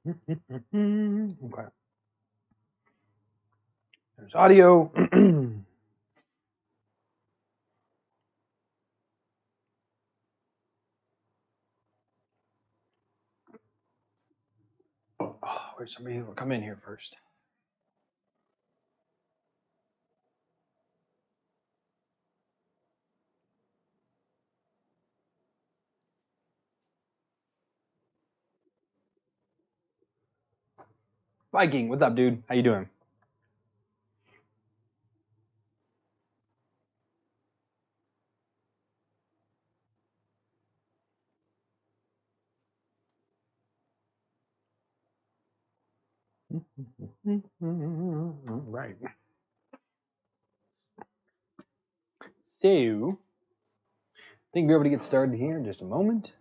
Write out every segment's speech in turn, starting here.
Okay. There's audio. Oh, where's somebody who will come in here first? Viking, what's up, dude? How you doing? Right. So, I think we're able to get started here in just a moment.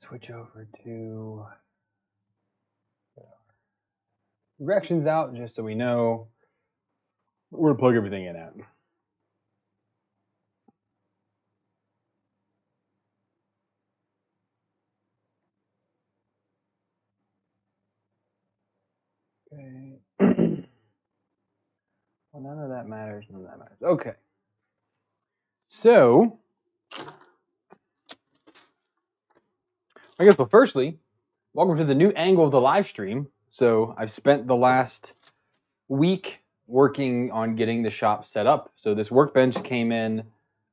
Switch over to directions out just so we know where to plug everything in at. Okay. Well, none of that matters. None of that matters. Okay. So, I guess, well, firstly, welcome to the new angle of the live stream. So, I've spent the last week working on getting the shop set up. So, this workbench came in.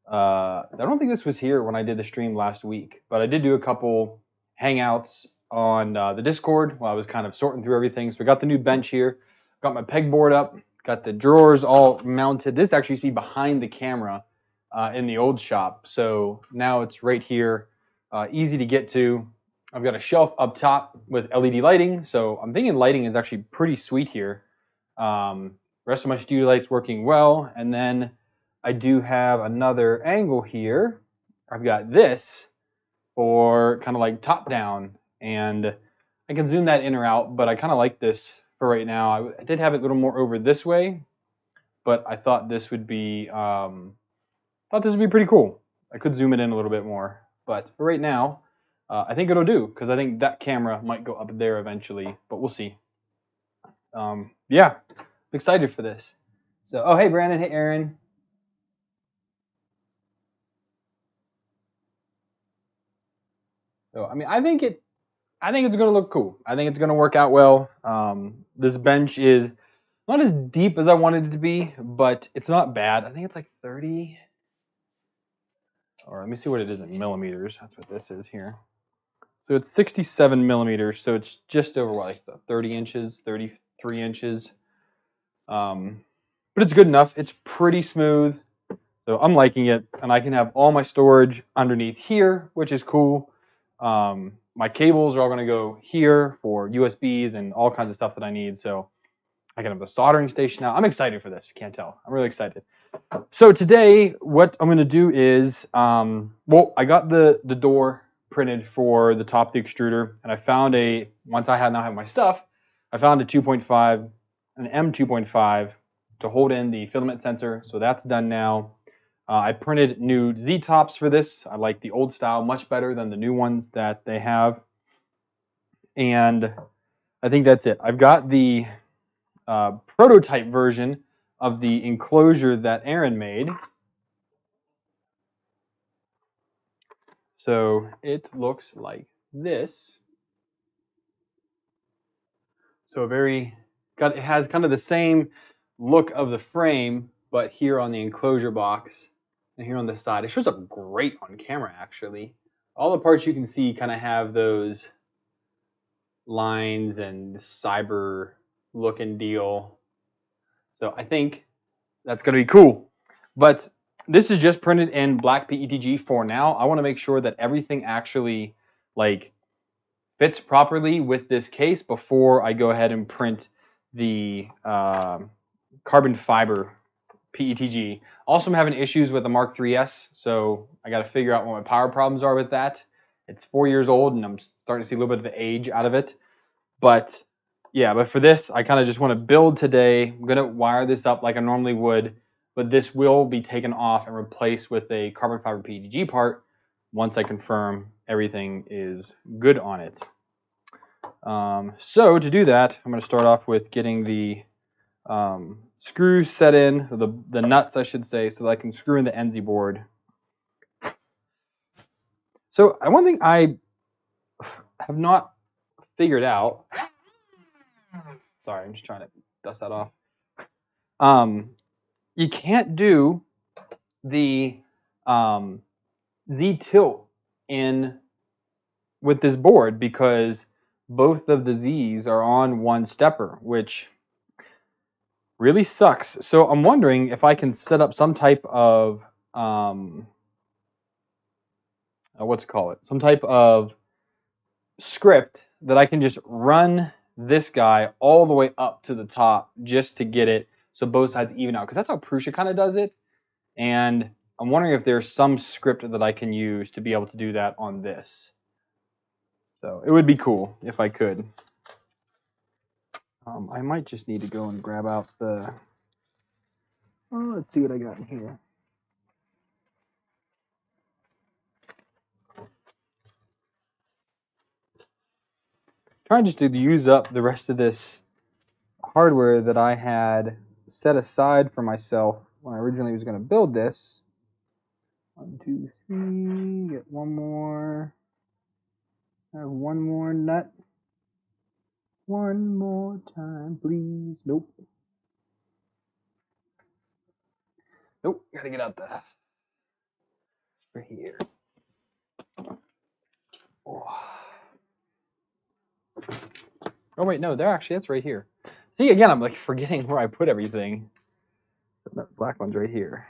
I don't think this was here when I did the stream last week, but I did do a couple hangouts on the Discord while I was kind of sorting through everything. So, I got the new bench here, got my pegboard up, got the drawers all mounted. This actually used to be behind the camera in the old shop. So, now it's right here, easy to get to. I've got a shelf up top with LED lighting, so I'm thinking lighting is actually pretty sweet here. Rest of my studio lights working well, and then I do have another angle here. I've got this for kind of like top down, and I can zoom that in or out, but I kind of like this for right now. I did have it a little more over this way, but I thought this would be pretty cool. I could zoom it in a little bit more, but for right now, I think it'll do because I think that camera might go up there eventually, but we'll see. Yeah, I'm excited for this. So, oh, hey, Brandon. Hey, Aaron. So, I mean, I think it's going to look cool. I think it's going to work out well. This bench is not as deep as I wanted it to be, but it's not bad. I think it's like 30, or let me see what it is in millimeters. That's what this is here. So it's 67 millimeters, so it's just over what, like 30 inches, 33 inches. But it's good enough. It's pretty smooth, so I'm liking it, and I can have all my storage underneath here, which is cool. My cables are all going to go here for USBs and all kinds of stuff that I need, so I can have a soldering station now. I'm excited for this. You can't tell. I'm really excited. So today, what I'm going to do is, well, I got the door printed for the top of the extruder, and I found once I now have my stuff, I found a 2.5, an M2.5 to hold in the filament sensor, so that's done now. I printed new Z-tops for this. I like the old style much better than the new ones that they have, and I think that's it. I've got the prototype version of the enclosure that Aaron made. So it looks like this. So it has kind of the same look of the frame, but here on the enclosure box and here on the side. It shows up great on camera, actually. All the parts you can see kind of have those lines and cyber look and deal. So I think that's going to be cool. But this is just printed in black PETG for now. I want to make sure that everything actually like fits properly with this case before I go ahead and print the carbon fiber PETG. Also, I'm having issues with the Mark III's, so I got to figure out what my power problems are with that. It's 4 years old, and I'm starting to see a little bit of the age out of it. But yeah, but for this, I kind of just want to build today. I'm going to wire this up like I normally would, but this will be taken off and replaced with a carbon fiber PETG part once I confirm everything is good on it. So to do that, I'm going to start off with getting the screws set in, the nuts I should say, so that I can screw in the NZ board. So one thing I have not figured out, sorry, I'm just trying to dust that off. You can't do the Z tilt in with this board because both of the Z's are on one stepper, which really sucks. So I'm wondering if I can set up some type of some type of script that I can just run this guy all the way up to the top just to get it so both sides even out, because that's how Prusa kind of does it. And I'm wondering if there's some script that I can use to be able to do that on this. So it would be cool if I could. I might just need to go and grab out the... Oh, let's see what I got in here. Trying just to use up the rest of this hardware that I had set aside for myself when I originally was going to build this. 1, 2, 3, get one more. I have one more nut. One more time, please. Nope. Nope, gotta get out the... Right here. Oh wait, no, that's right here. See, again, I'm like forgetting where I put everything. That black one's right here.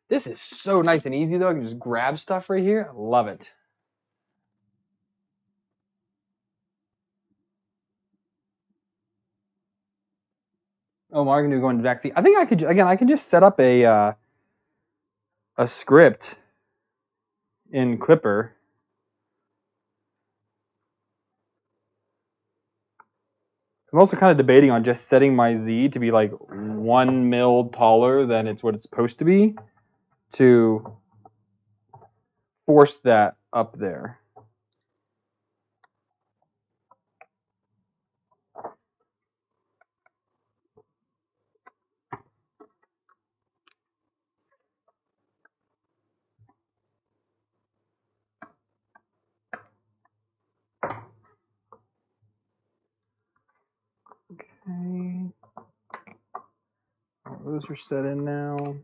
This is so nice and easy though. I can just grab stuff right here. I love it. Oh, what am I gonna do going to back? See, I think I can just set up a script in Klipper. I'm also kind of debating on just setting my Z to be like 1 mil taller than what it's supposed to be to force that up there. Okay. All those are set in now.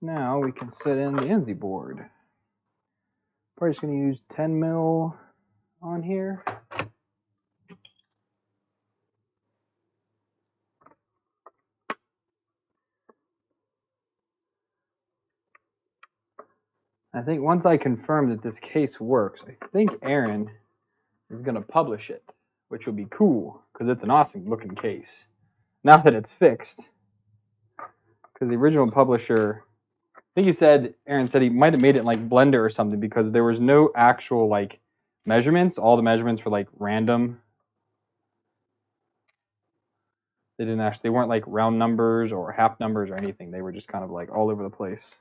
Now we can set in the NZ board. Probably just going to use 10 mil on here. I think once I confirm that this case works, I think Aaron is going to publish it, which will be cool because it's an awesome looking case. Now that it's fixed. Because the original publisher, I think Aaron said he might have made it in like Blender or something because there was no actual like measurements. All the measurements were like random. They weren't like round numbers or half numbers or anything. They were just kind of like all over the place.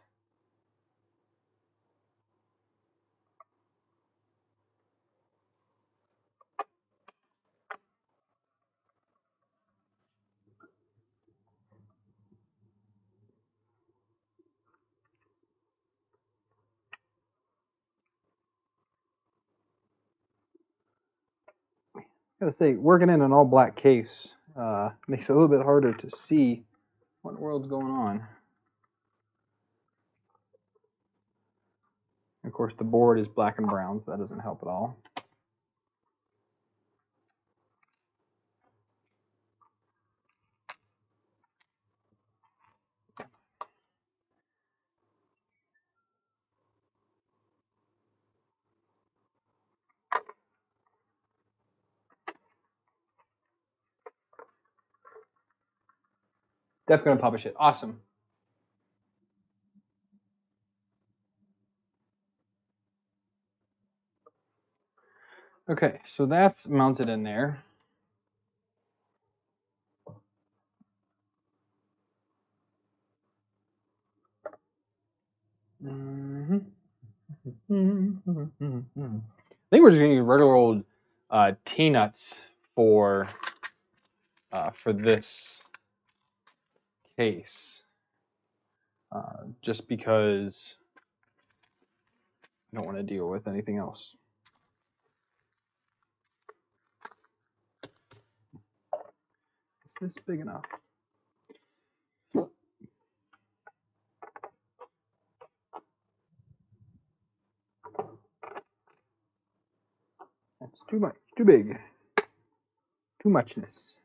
I gotta say, working in an all black case makes it a little bit harder to see what in the world's going on. Of course, the board is black and brown, so that doesn't help at all. That's going to publish it. Awesome. Okay, so that's mounted in there. I think we're just gonna use regular old T-nuts for this case, just because I don't want to deal with anything else. Is this big enough? That's too much, too big, too muchness.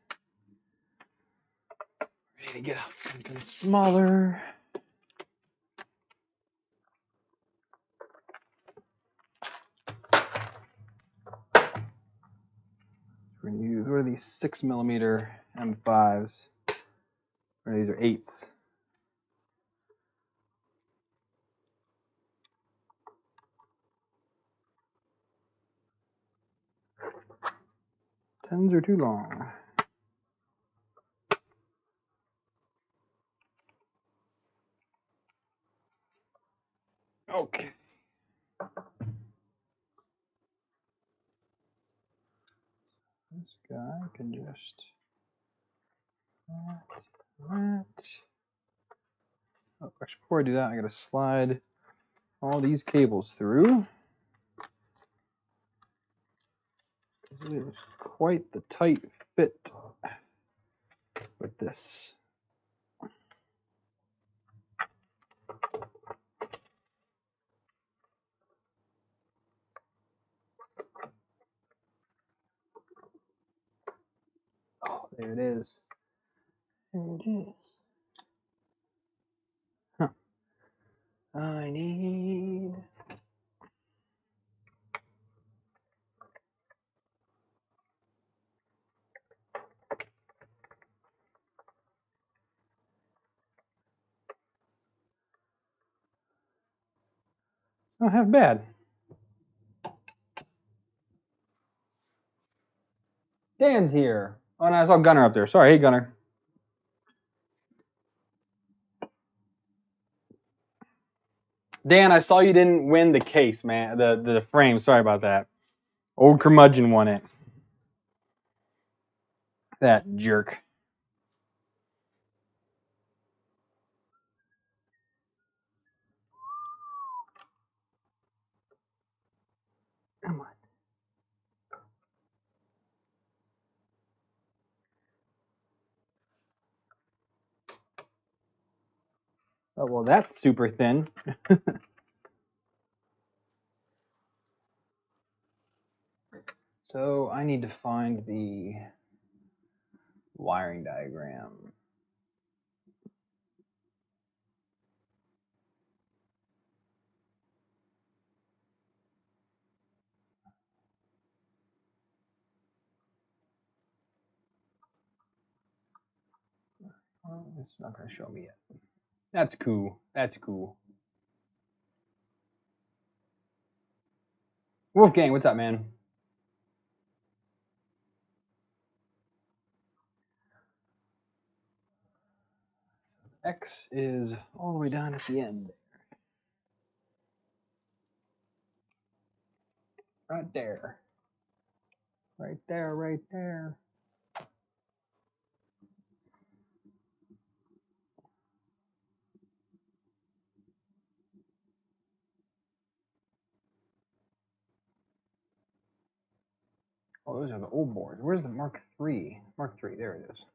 We need to get out something smaller. We're gonna use, what are these 6mm M5s? Or these are 8s. Tens are too long. Okay. This guy can just that. Oh, actually, before I do that, I gotta slide all these cables through. It is quite the tight fit with this. Oh, there it is. There it is. Huh. I need. Not half bad. Dan's here. Oh, no, I saw Gunner up there. Sorry, hey, Gunner. Dan, I saw you didn't win the case, man. The frame. Sorry about that. Old curmudgeon won it. That jerk. Come on. Oh, well, that's super thin. So I need to find the wiring diagram. Oh, it's not going to show me yet. That's cool. That's cool. Wolfgang, what's up, man? X is all the way down at the end. Right there. Right there, right there. Oh, those are the old boards. Where's the Mark III? Mark III, there it is.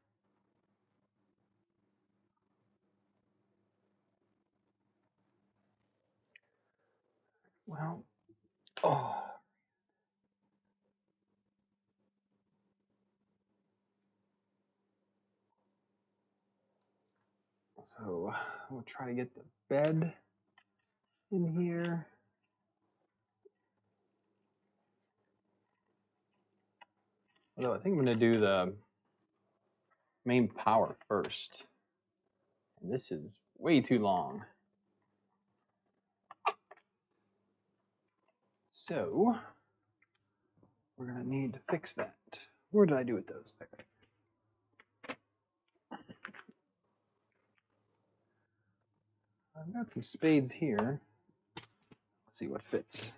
Well, oh. So we'll try to get the bed in here. Although I think I'm going to do the main power first. And this is way too long. So we're going to need to fix that. Where did I do with those there? I've got some spades here. see what fits.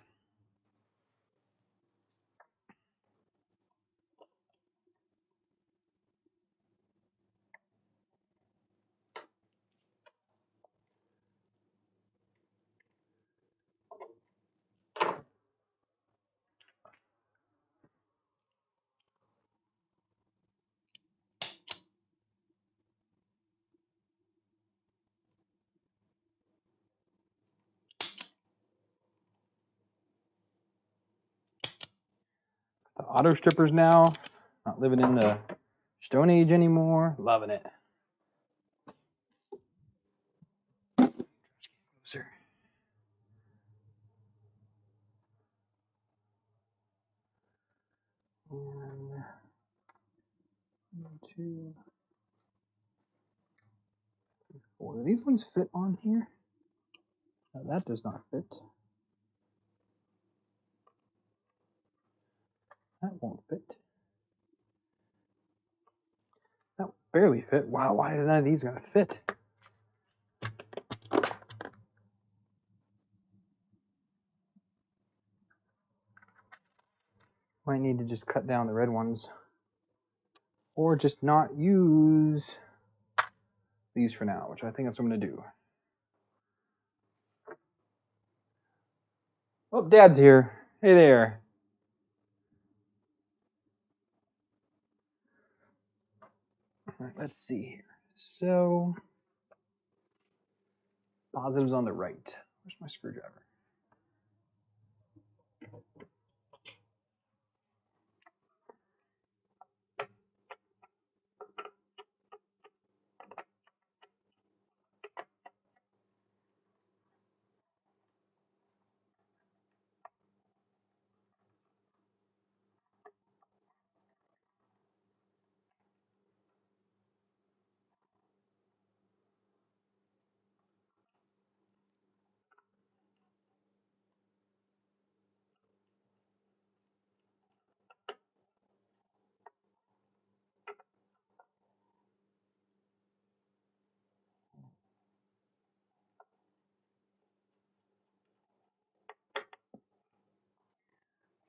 The auto strippers now, not living in the Stone Age anymore. Loving it. Sir. And 1, 2, 3, 4. Do these ones fit on here? No, that does not fit. That won't fit. That barely fit. Wow, why are none of these gonna fit? Might need to just cut down the red ones. Or just not use these for now, which I think that's what I'm gonna do. Oh, Dad's here. Hey there. All right, let's see here. So, positives on the right. Where's my screwdriver?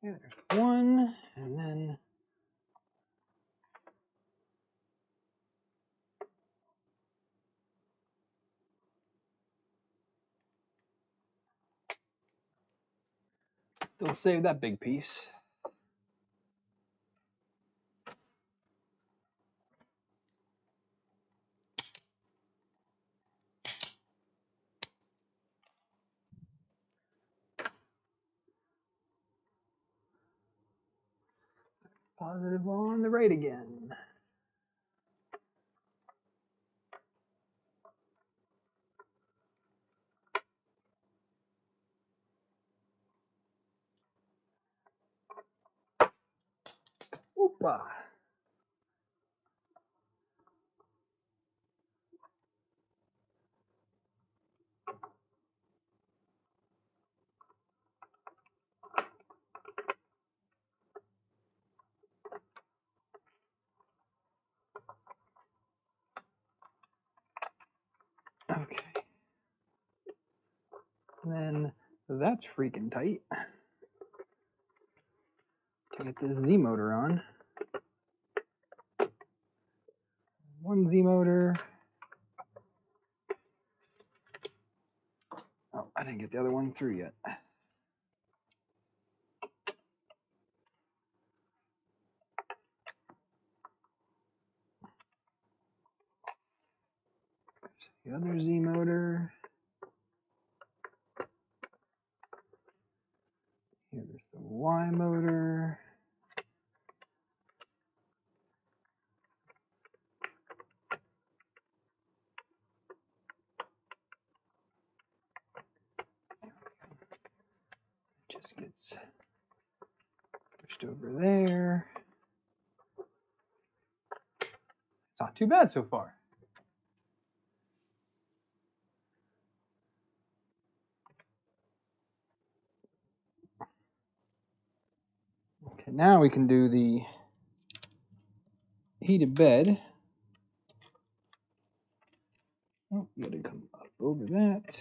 Yeah, there's one, and then still save that big piece. Positive on the right again. Oopa. Okay. And then that's freaking tight. To get this Z motor on. One Z motor. Oh, I didn't get the other one through yet. The other Z motor. Here's the Y motor. Just gets pushed over there. It's not too bad so far. Okay, now we can do the heated bed. Oh, you gotta come up over that.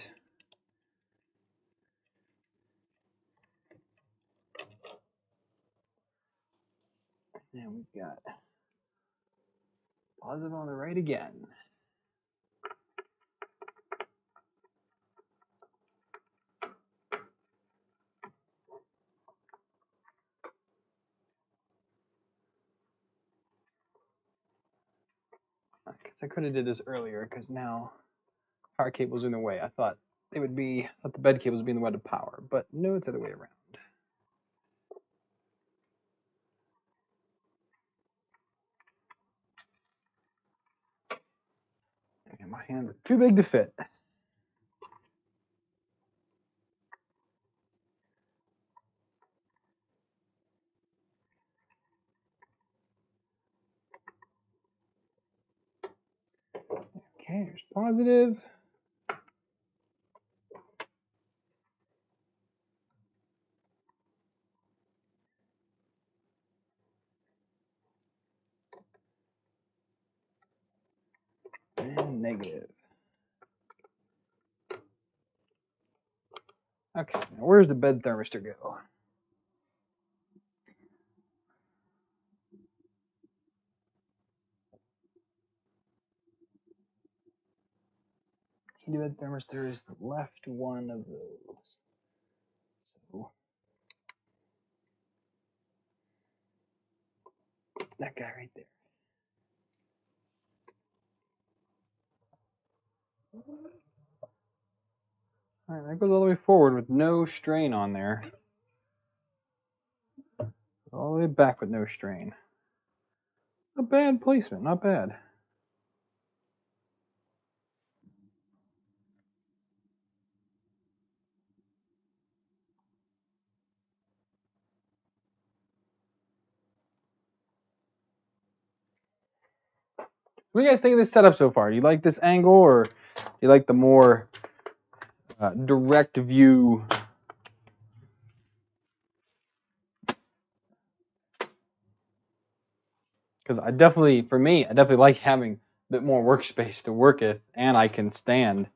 And we've got positive on the right again. I could have did this earlier because now power cable's in the way. I thought they would be, the bed cables would be in the way to power, but no, it's the other way around. And my hands are too big to fit. Okay, there's positive. And negative. Okay, now where's the bed thermistor go? Heated bed thermistor is the left one of those. So that guy right there. All right, that goes all the way forward with no strain on there. All the way back with no strain. Not bad placement, not bad. What do you guys think of this setup so far? Do you like this angle, or do you like the more direct view? Because for me, I definitely like having a bit more workspace to work with, and I can stand. It'd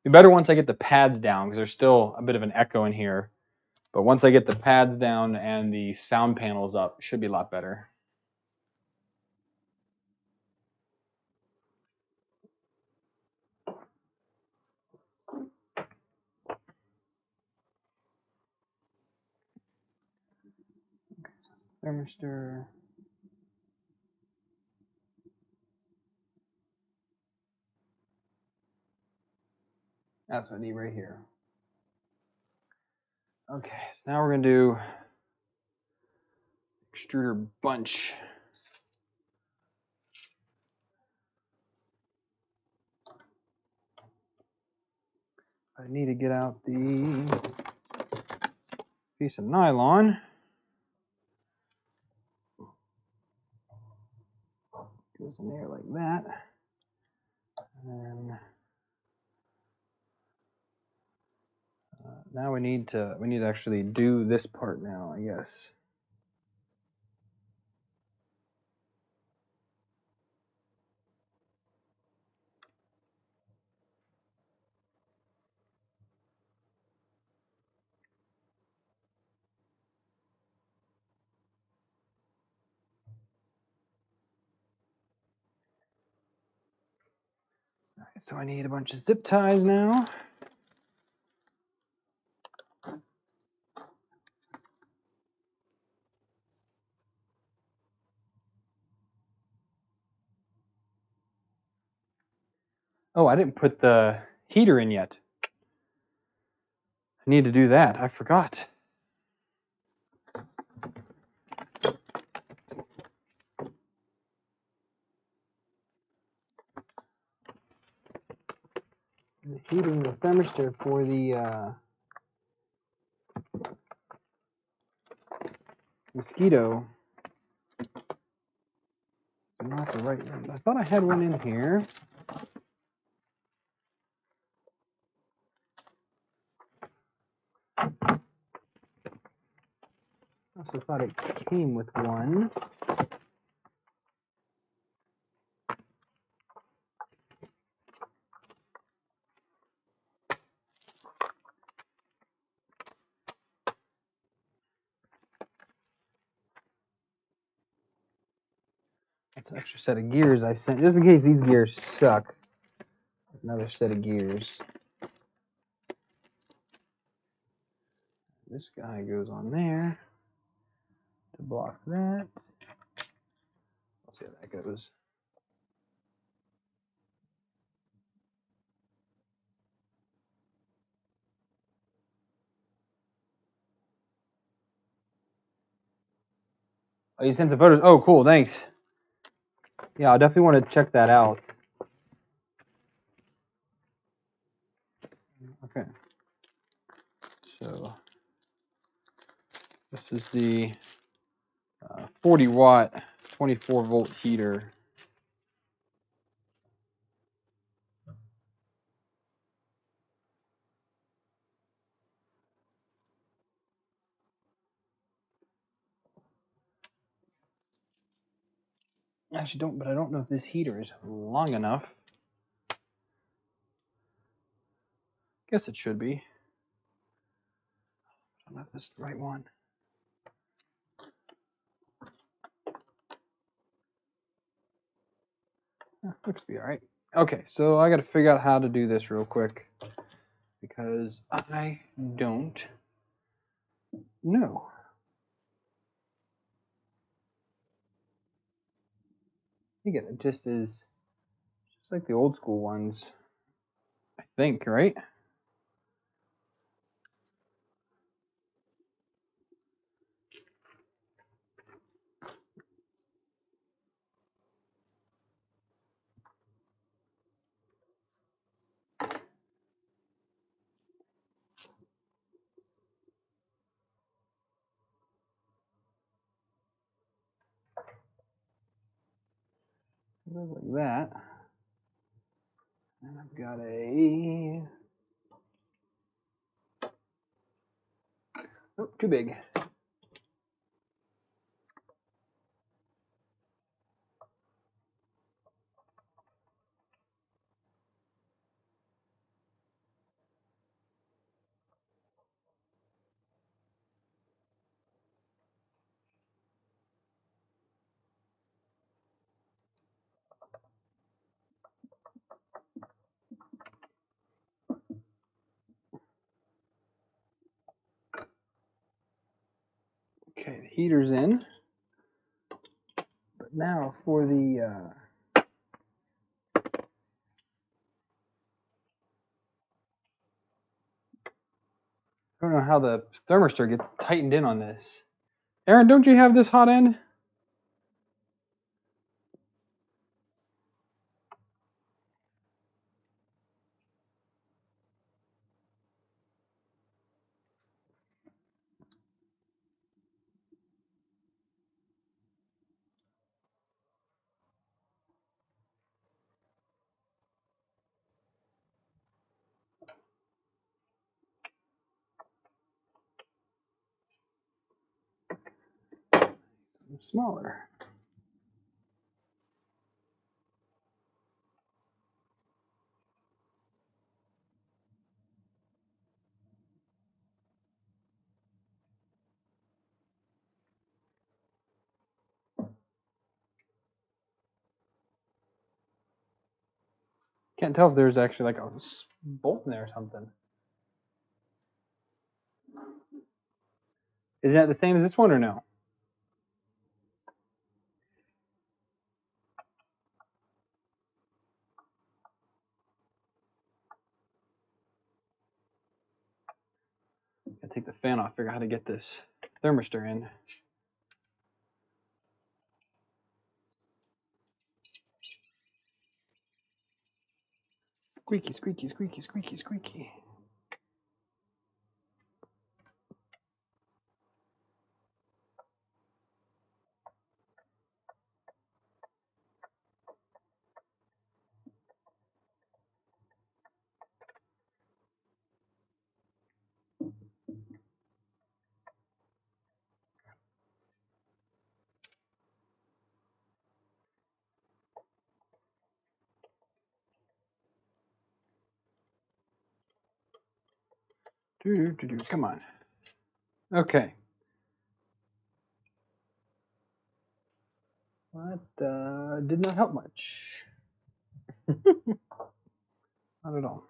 be better once I get the pads down, because there's still a bit of an echo in here. But once I get the pads down and the sound panels up, it should be a lot better. Thermistor. That's what I need right here. Okay, so now we're going to do extruder bunch. I need to get out the piece of nylon. Goes in there like that. And then now we need to actually do this part now, I guess. All right, so I need a bunch of zip ties now. Oh, I didn't put the heater in yet. I need to do that. I forgot. The heater and the thermistor for the mosquito. Not the right one. I thought I had one in here. I also thought it came with one. extra set of gears I sent, just in case these gears suck. Another set of gears. This guy goes on there to block that. Let's see how that goes. Oh, you sent some photos. Oh, cool. Thanks. Yeah, I definitely want to check that out. Okay. So this is the 40 watt, 24 volt heater. Actually, I don't know if this heater is long enough. Guess it should be. I don't know if this is the right one. Looks to be all right. Okay, so I got to figure out how to do this real quick because I don't know. Again, it just is just like the old school ones, I think, right? It goes like that. And I've got a... Oh, too big. Okay, the heater's in. But now for the... I don't know how the thermistor gets tightened in on this. Aaron, don't you have this hot end? Smaller. Can't tell if there's actually like a bolt in there or something. Is that the same as this one or no? Gotta take the fan off, figure out how to get this thermistor in. Squeaky, squeaky, squeaky, squeaky, squeaky. Come on. Okay. That did not help much. Not at all.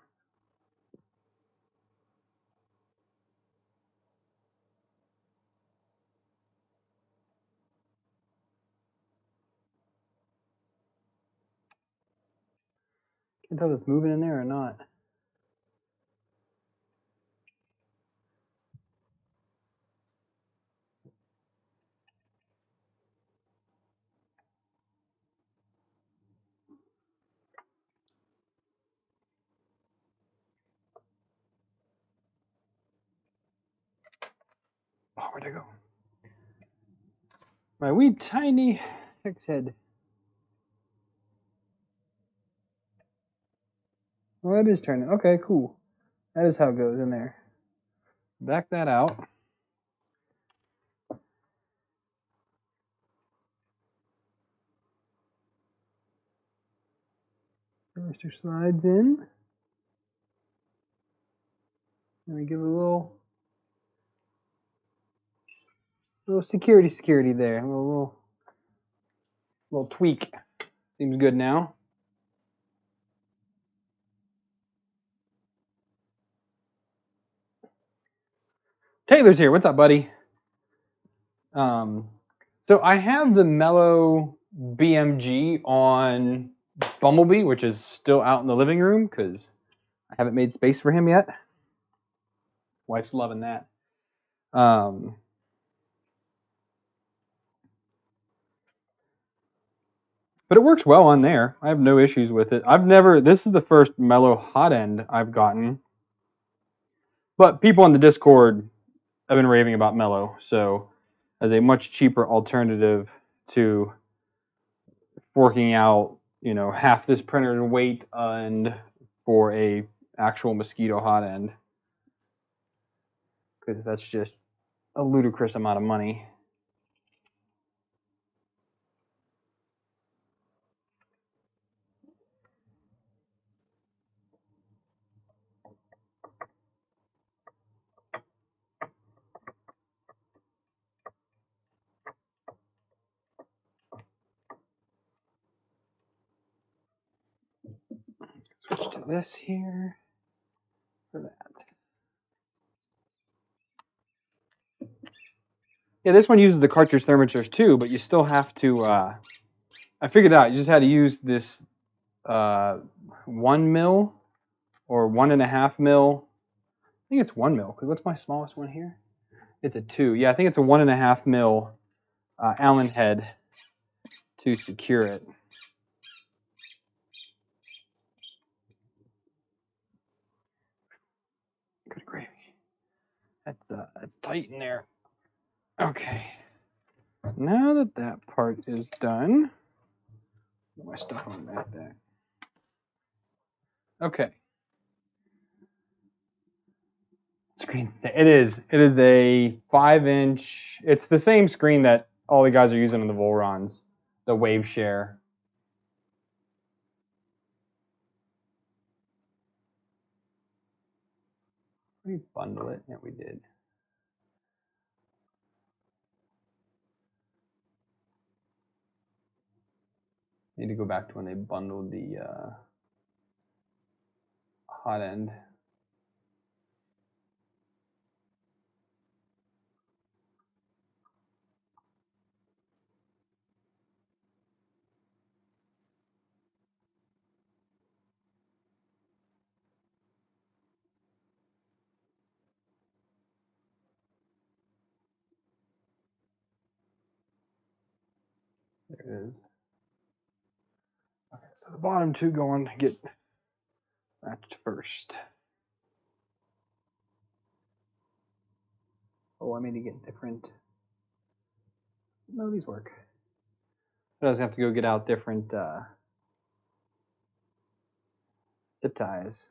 Can't tell if it's moving in there or not. Oh, where'd I go? My wee tiny hex head. Well, that is turning. Okay, cool. That is how it goes in there. Back that out. Mr. Slides in. And we give it a little security there. A little tweak. Seems good now. Taylor's here. What's up, buddy? So I have the Mellow BMG on Bumblebee, which is still out in the living room because I haven't made space for him yet. Wife's loving that. But it works well on there. I have no issues with it. This is the first Mellow hot end I've gotten. But people on the Discord have been raving about Mellow, so as a much cheaper alternative to forking out, half this printer weight and for a actual Mosquito hot end, because that's just a ludicrous amount of money. Switch to this here for that. Yeah, this one uses the cartridge thermistors too, but you still have to. I figured out you just had to use this 1 mil or 1.5 mil. I think it's 1 mil, because what's my smallest one here? It's a 2. Yeah, I think it's a 1.5 mil Allen head to secure it. Good gravy. That's tight in there. Okay. Now that part is done, put my stuff on that there. Okay. Screen. It is a 5-inch. It's the same screen that all the guys are using on the Volrons, the Wave Share. We bundle it. Yeah, we did. Need to go back to when they bundled the hot end. There it is. Okay, so the bottom two going to get matched first. Oh, I made it get different. No, these work. I just have to go get out different zip ties.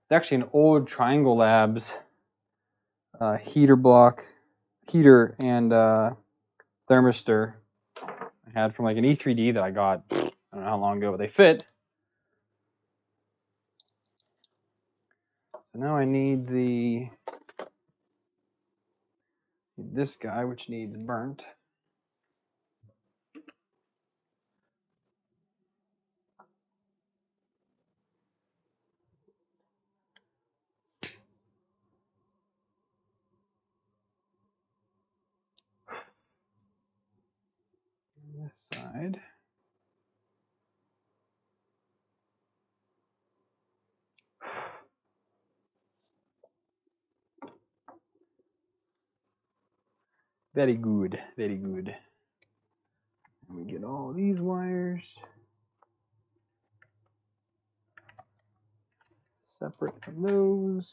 It's actually an old Triangle Labs heater and thermistor I had from like an E3D that I got, I don't know how long ago, but they fit. So now I need this guy, which needs burnt. This side. Very good, very good. Let me get all these wires separate from those.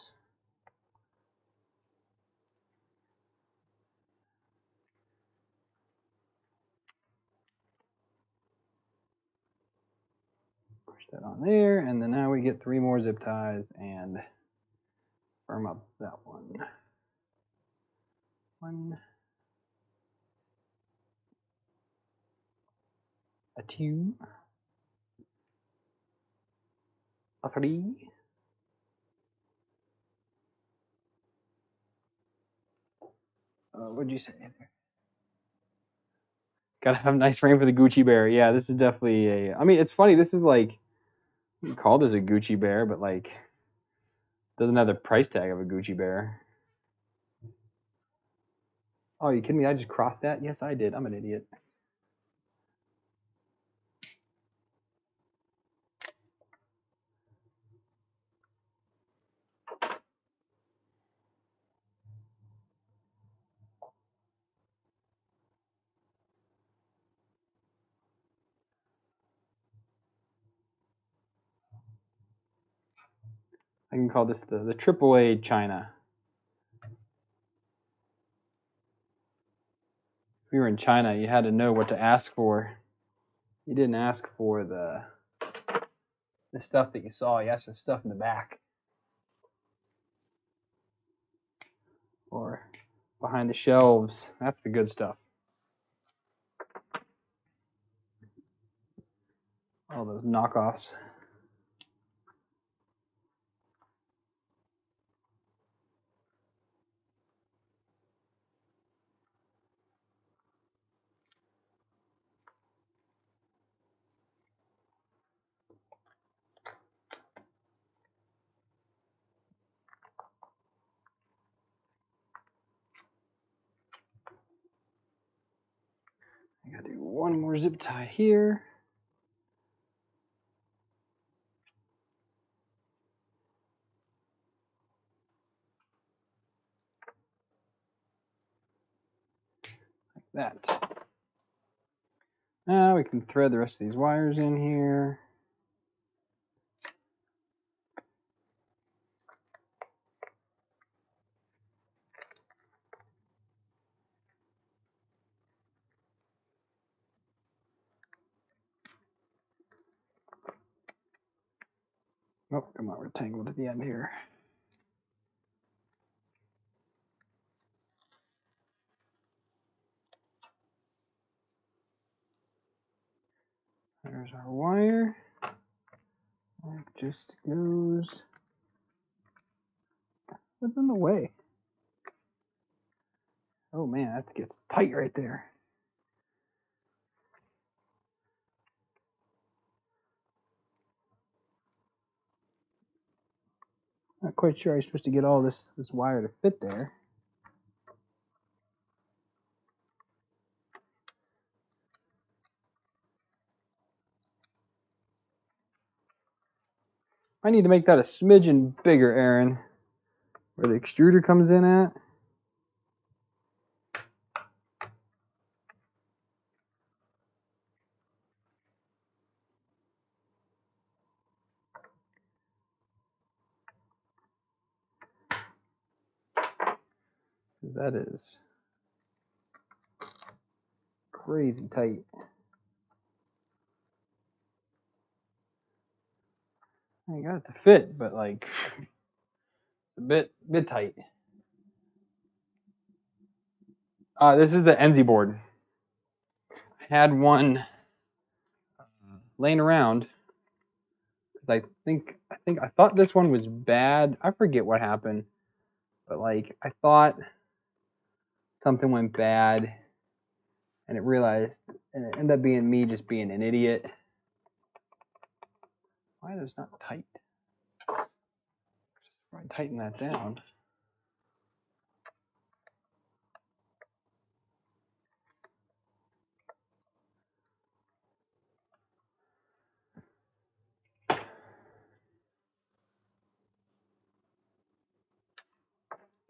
Push that on there, and then now we get 3 more zip ties and firm up that one. 1, a 2, a 3. What'd you say there? Gotta have a nice frame for the Gucci bear. Yeah, this is definitely a. I mean, it's funny. This is like, you call this a Gucci bear, but like, doesn't have the price tag of a Gucci bear. Oh, you kidding me? I just crossed that? Yes, I did. I'm an idiot. I can call this the AAA China. If you were in China, you had to know what to ask for. You didn't ask for the stuff that you saw. You asked for stuff in the back or behind the shelves. That's the good stuff. All those knockoffs. I gotta do one more zip tie here. Like that. Now we can thread the rest of these wires in here. Oh, come on, we're tangled at the end here. There's our wire. It just goes. What's in the way? Oh man, that gets tight right there. Not quite sure I'm supposed to get all this wire to fit there. I need to make that a smidgen bigger, Aaron, where the extruder comes in at. That is crazy tight. I got it to fit, but like it's a bit tight. This is the Enzy board. had one laying around. I thought this one was bad. I forget what happened, but like I thought something went bad, and it ended up being me just being an idiot. Why are those not tight? Just tighten that down.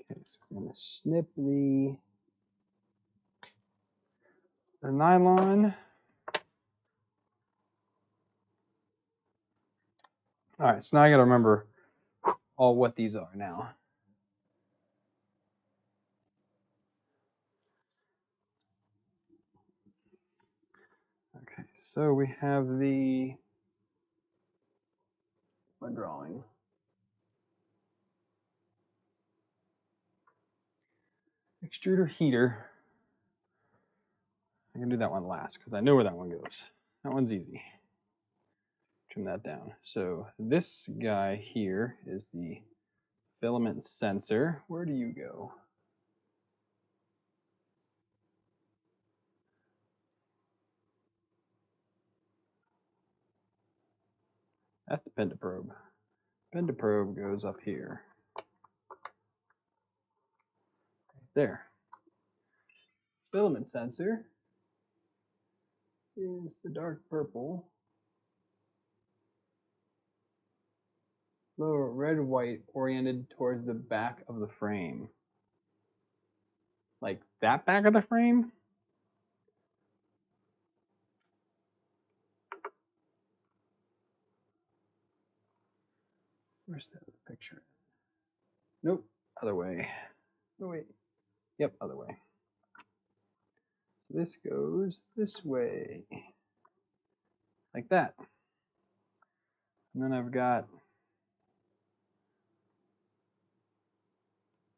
Okay, so I'm gonna snip the nylon. All right, so now I gotta remember all what these are now. Okay, so we have my drawing. Extruder heater. I can do that one last because I know where that one goes. That one's easy. Trim that down. So this guy here is the filament sensor. Where do you go? That's the pentaprobe. Pentaprobe goes up here. Right there. Filament sensor is the dark purple. Lower red white oriented towards the back of the frame. Like that back of the frame? Where's that picture? Nope, other way. Oh wait. Yep, other way. So this goes this way. Like that. And then I've got,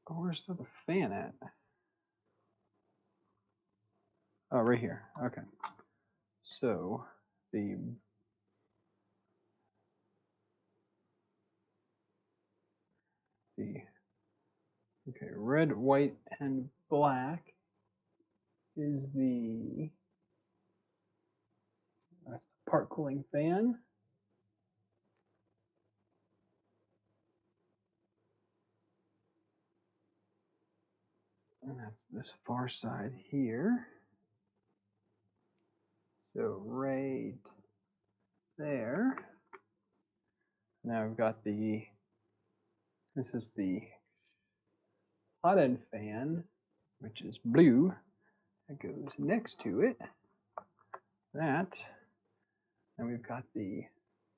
oh, where's the fan at? Oh, right here. Okay. So the okay, red, white, and black is the that's the part cooling fan. And that's this far side here. So right there. Now I've got this is the hot end fan, which is blue. That goes next to it. That. And we've got the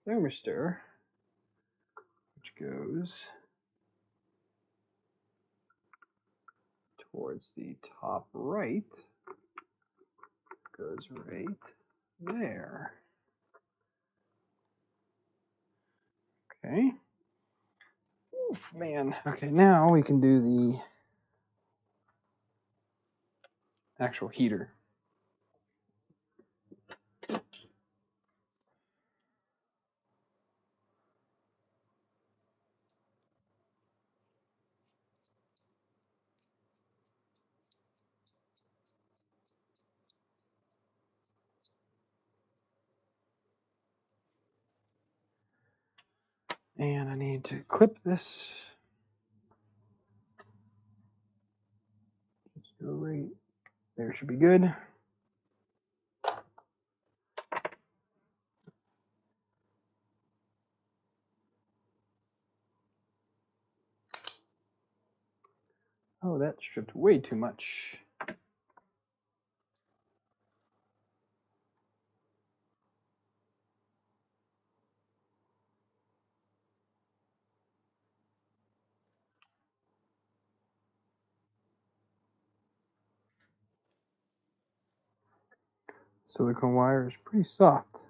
thermistor, which goes towards the top right. Goes right there. Okay. Oof, man. Okay, now we can do the actual heater. And I need to clip this. Just go right there, should be good. Oh, that stripped way too much. Silicone wire is pretty soft.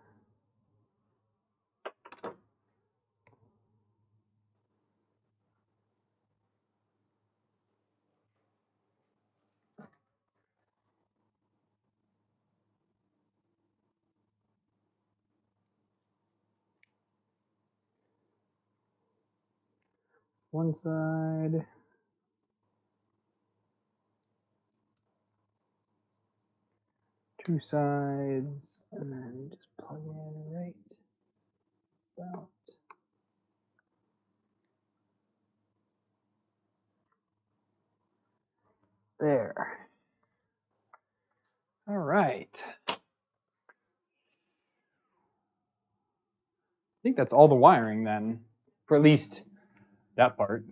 one side. Two sides, and then just plug in right about there. All right. I think that's all the wiring then, for at least that part.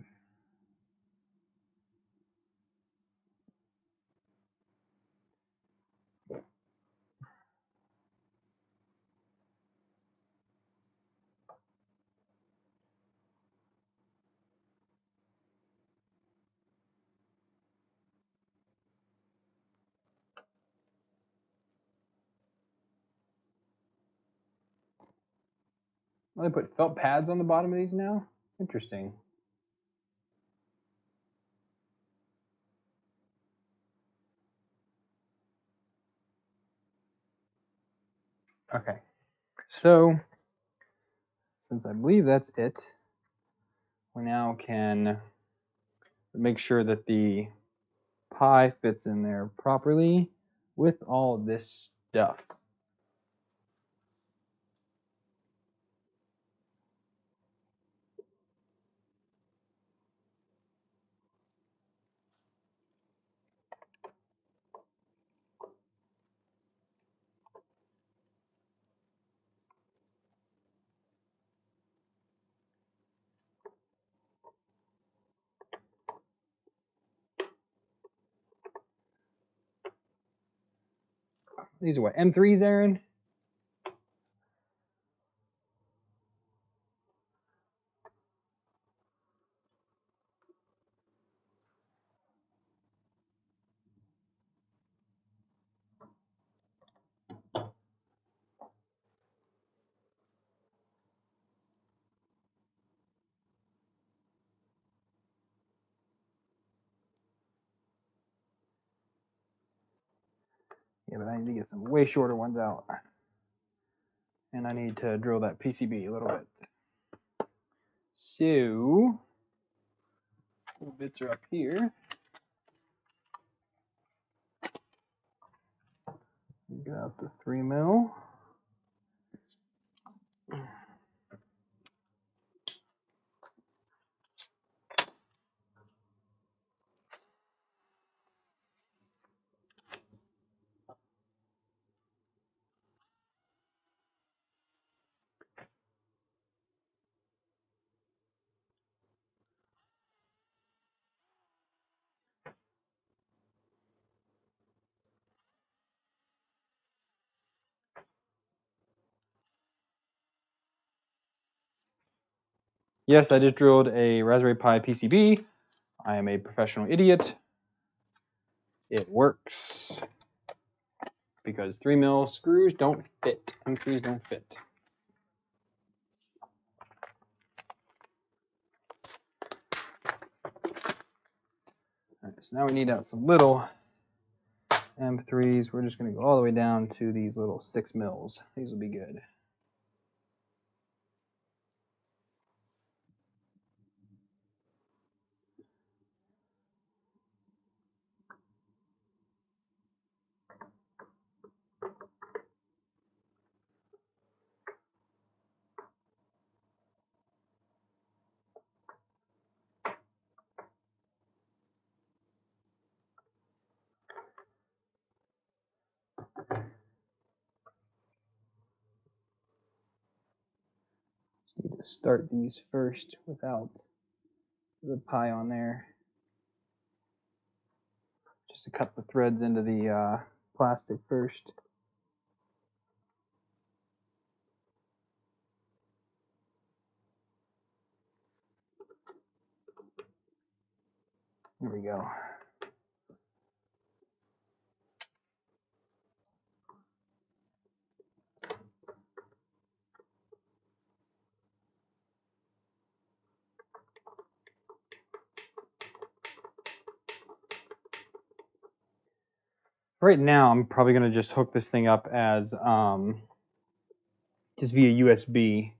Oh, they put felt pads on the bottom of these now? Interesting. Okay. So, since I believe that's it, we now can make sure that the pie fits in there properly with all this stuff. These are what, M3s, Aaron? Yeah, but I need to get some way shorter ones out. And I need to drill that PCB a little bit. So, little bits are up here. Get out the 3mm. Yes, I just drilled a Raspberry Pi PCB. I am a professional idiot. It works because 3mm screws don't fit. M3s don't fit. All right, so now we need out some little M3s. We're just going to go all the way down to these little 6mm. These will be good. Just need to start these first without the Pi on there. Just to cut the threads into the plastic first. There we go. Right now, I'm probably going to just hook this thing up as just via USB.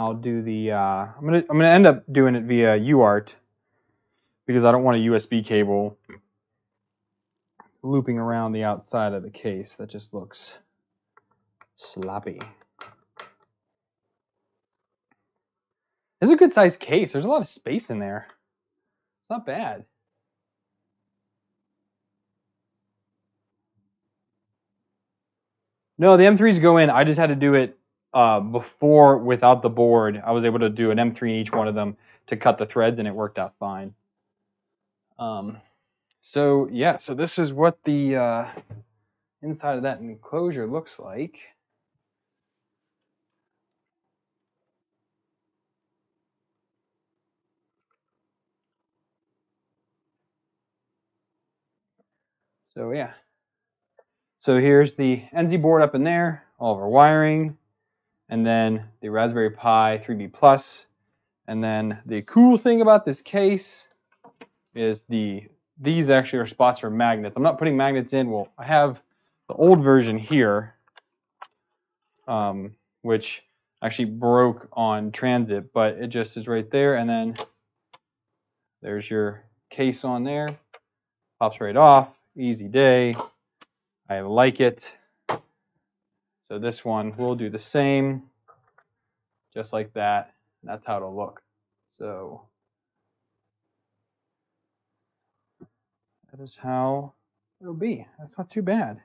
I'll do the. I'm gonna end up doing it via UART because I don't want a USB cable looping around the outside of the case. That just looks sloppy. It's a good sized case. There's a lot of space in there. It's not bad. No, the M3s go in. I just had to do it before without the board. I was able to do an M3 in each one of them to cut the threads, and it worked out fine. So yeah, so this is what the inside of that enclosure looks like. So yeah. So here's the NZ board up in there, all of our wiring, and then the Raspberry Pi 3B Plus. And then the cool thing about this case is these actually are spots for magnets. I'm not putting magnets in. Well, I have the old version here, which actually broke on transit, but it just is right there. And then there's your case on there. Pops right off. Easy day. I like it. So this one will do the same, just like that. That's how it'll look. So that is how it'll be. That's not too bad.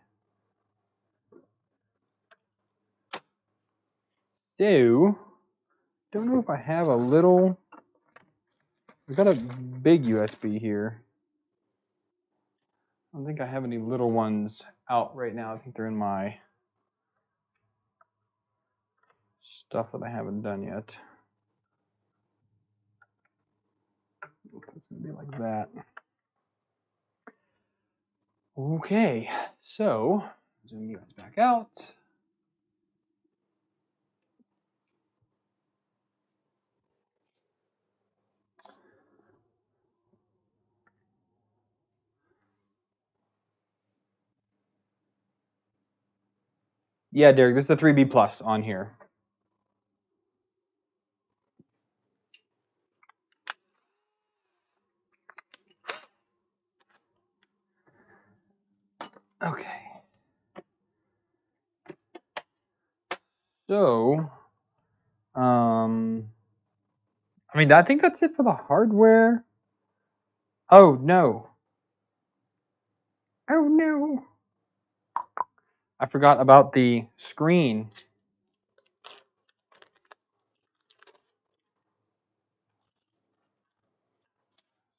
So, don't know if I have a little. We've got a big USB here. I don't think I have any little ones out right now. I think they're in my stuff that I haven't done yet. It's going to be like that. Okay, so zoom you guys back out. Yeah, Derek, this is the 3B Plus on here. Okay. So, I mean, I think that's it for the hardware. Oh, no. Oh, no. I forgot about the screen.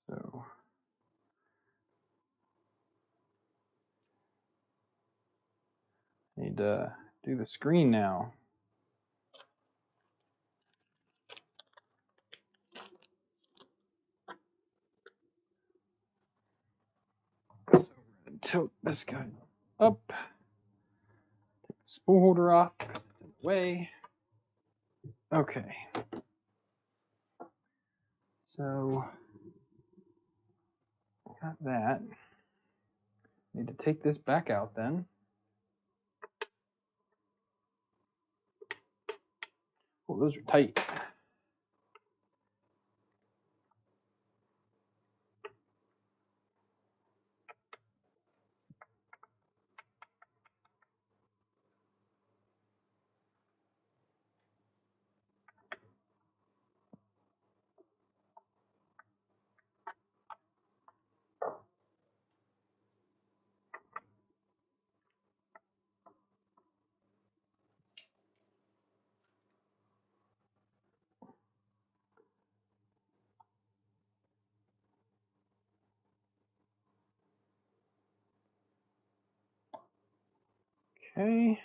So, need to do the screen now. So we're going to tilt this guy up. Take the spool holder off because it's in the way. Okay. So, got that. Need to take this back out then. Oh, those are tight. Okay.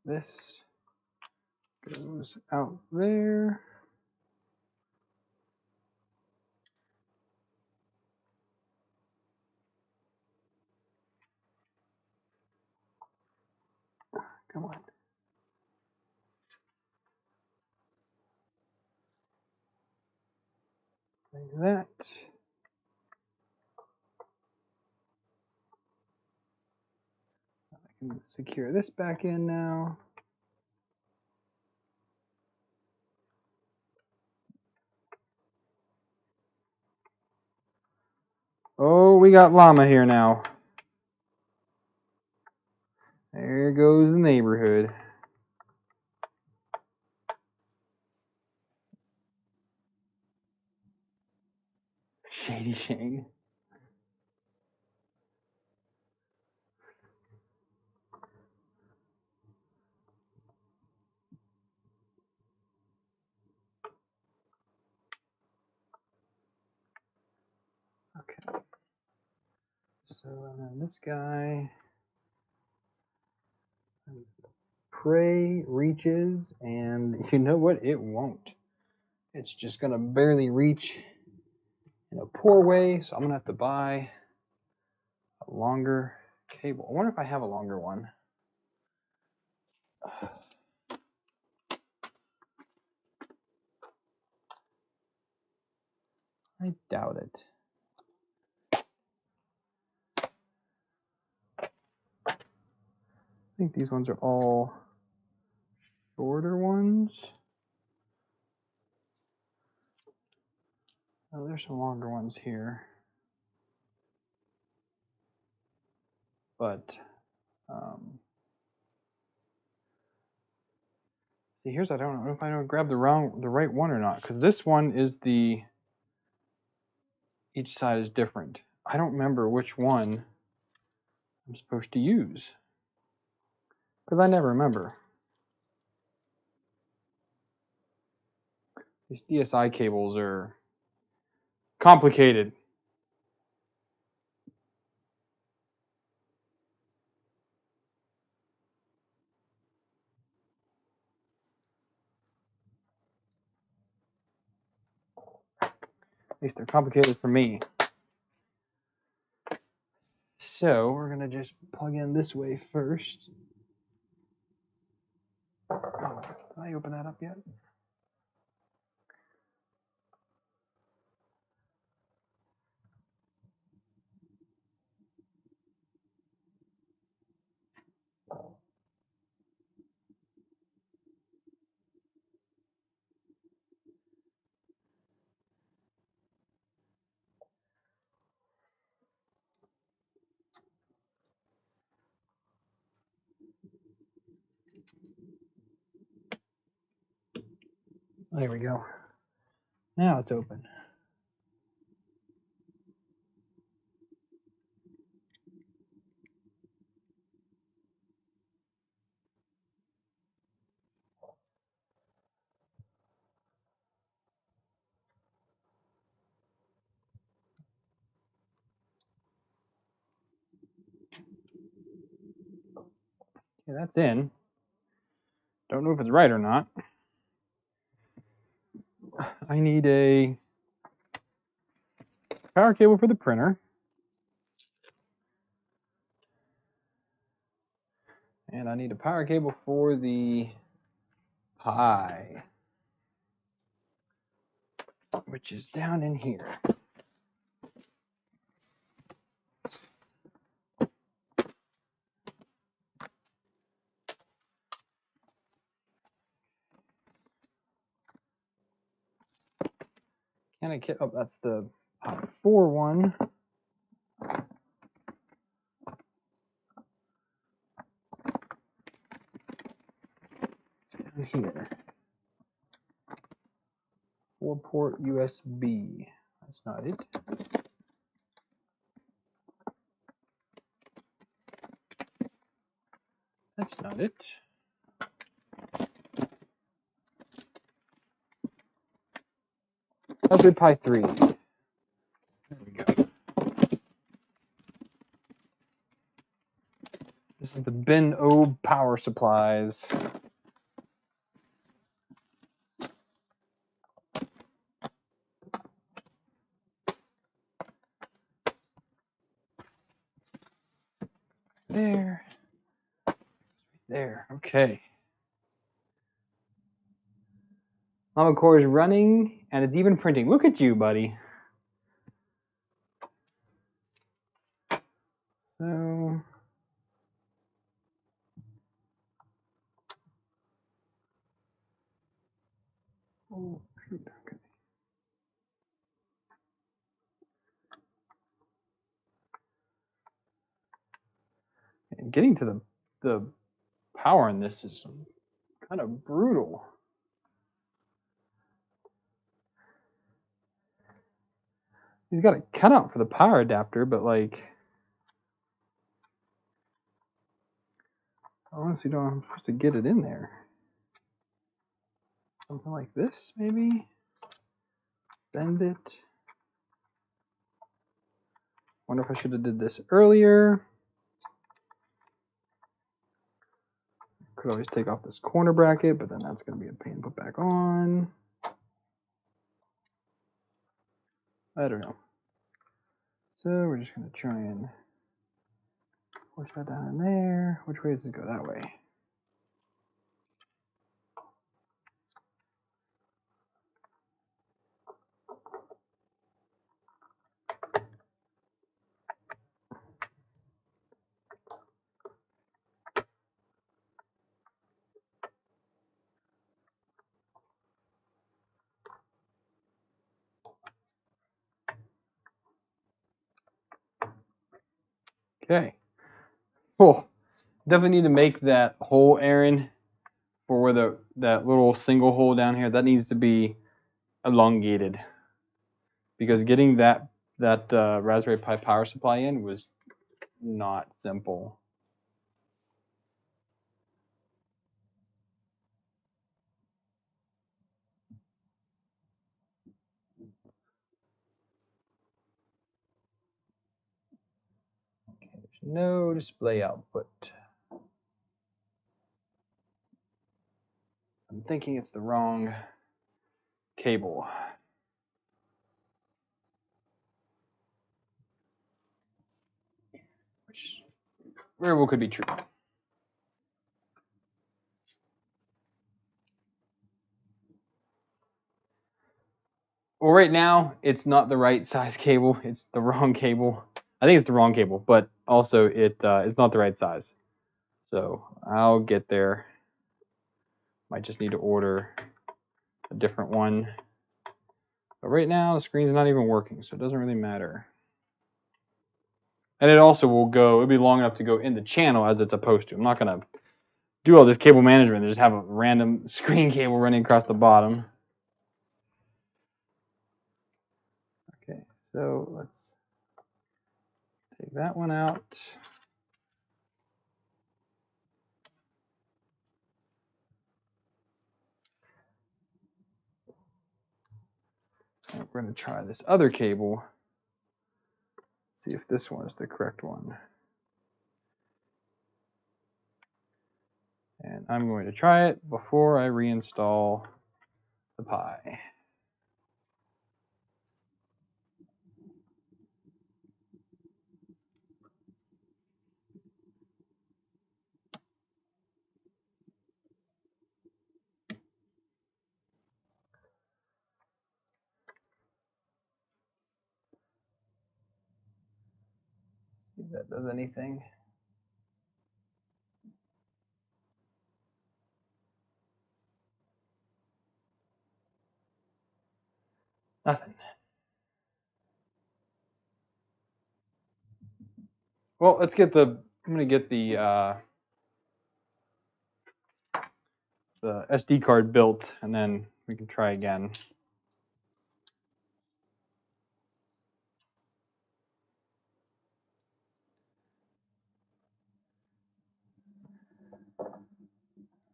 This goes out there. Come on. Like that. I can secure this back in now. Oh, we got llama here now. There goes the neighborhood. Shady Shane. Okay. So then this guy. Prey reaches, and you know what? It won't. It's just gonna barely reach in a poor way, so I'm gonna have to buy a longer cable. I wonder if I have a longer one. I doubt it. I think these ones are all shorter ones. Oh, there's some longer ones here. But see, here's I don't know if I don't grab the right one or not, because this one is each side is different. I don't remember which one I'm supposed to use, because I never remember. These DSI cables are complicated. At least they're complicated for me. So we're gonna just plug in this way first. Oh, did I open that up yet? There we go. Now it's open. Okay, that's in. Don't know if it's right or not. I need a power cable for the printer. And I need a power cable for the Pi, which is down in here. Can I get, oh, that's the Pi 4 one. Down here. 4-port USB. That's not it. That's not it. Raspberry Pi 3. There we go. This is the Bin O power supplies. There. There. Okay. Llama Core is running, and it's even printing. Look at you, buddy. So, oh, shoot. Okay. getting to the power in this is kind of brutal. He's got a cutout for the power adapter, but like, I honestly don't know how I'm supposed to get it in there. Something like this, maybe? Bend it. Wonder if I should have did this earlier. Could always take off this corner bracket, but then that's going to be a pain to put back on. I don't know. So we're just going to try and push that down in there. Which way does it go? That way. Okay. Oh, definitely need to make that hole, Aaron, for where that little single hole down here. That needs to be elongated, because getting that Raspberry Pi power supply in was not simple. Okay, there's no display output. I'm thinking it's the wrong cable. Which very well could be true. Well, right now, it's not the right size cable. It's the wrong cable. I think it's the wrong cable, but also it's not the right size. So I'll get there. Might just need to order a different one. But right now, the screen's not even working, so it doesn't really matter. And it also will go, it'll be long enough to go in the channel as it's supposed to. I'm not going to do all this cable management and just have a random screen cable running across the bottom. Okay, so let's take that one out. And we're going to try this other cable. See if this one is the correct one. And I'm going to try it before I reinstall the Pi. See if that does anything. Nothing. Well, let's get I'm going to get the SD card built, and then we can try again.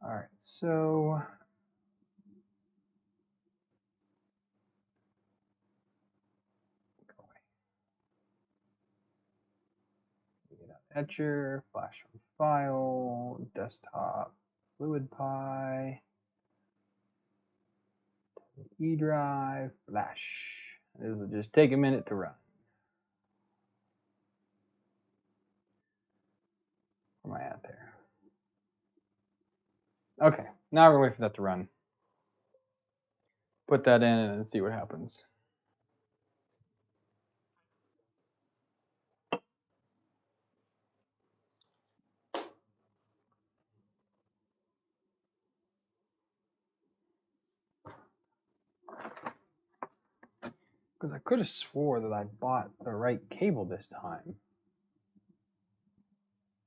All right, so Etcher, flash from file, desktop, Fluid Pi, E drive, flash. This will just take a minute to run. Where am I at there? Okay, now we're gonna wait for that to run. Put that in and see what happens. Because I could have swore that I bought the right cable this time.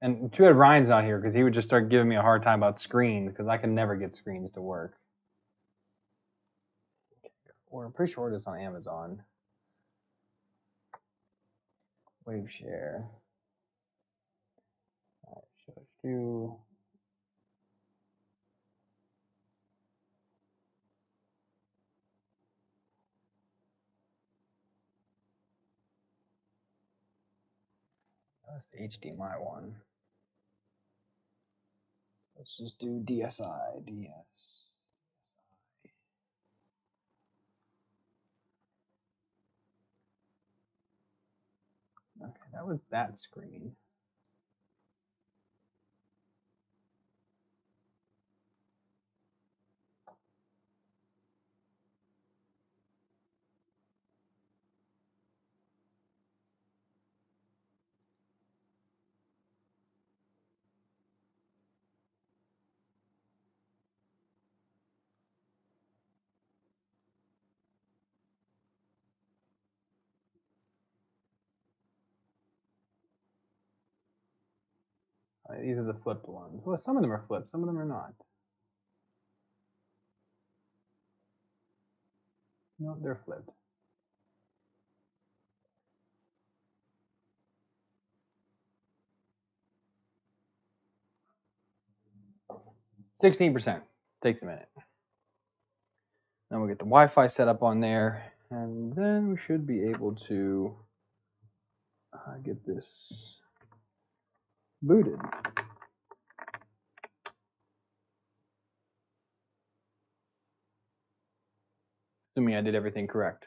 And too bad Ryan's not here because he would just start giving me a hard time about screens because I can never get screens to work. Or I'm pretty sure it is on Amazon. Wave share. All right, show you. That's the HDMI one. Let's just do DSI, DS. Okay, that was that screen. All right, these are the flipped ones. Well, some of them are flipped, some of them are not. No, they're flipped. 16%. Takes a minute. Then we'll get the Wi-Fi set up on there, and then we should be able to get this booted. Assuming I did everything correct.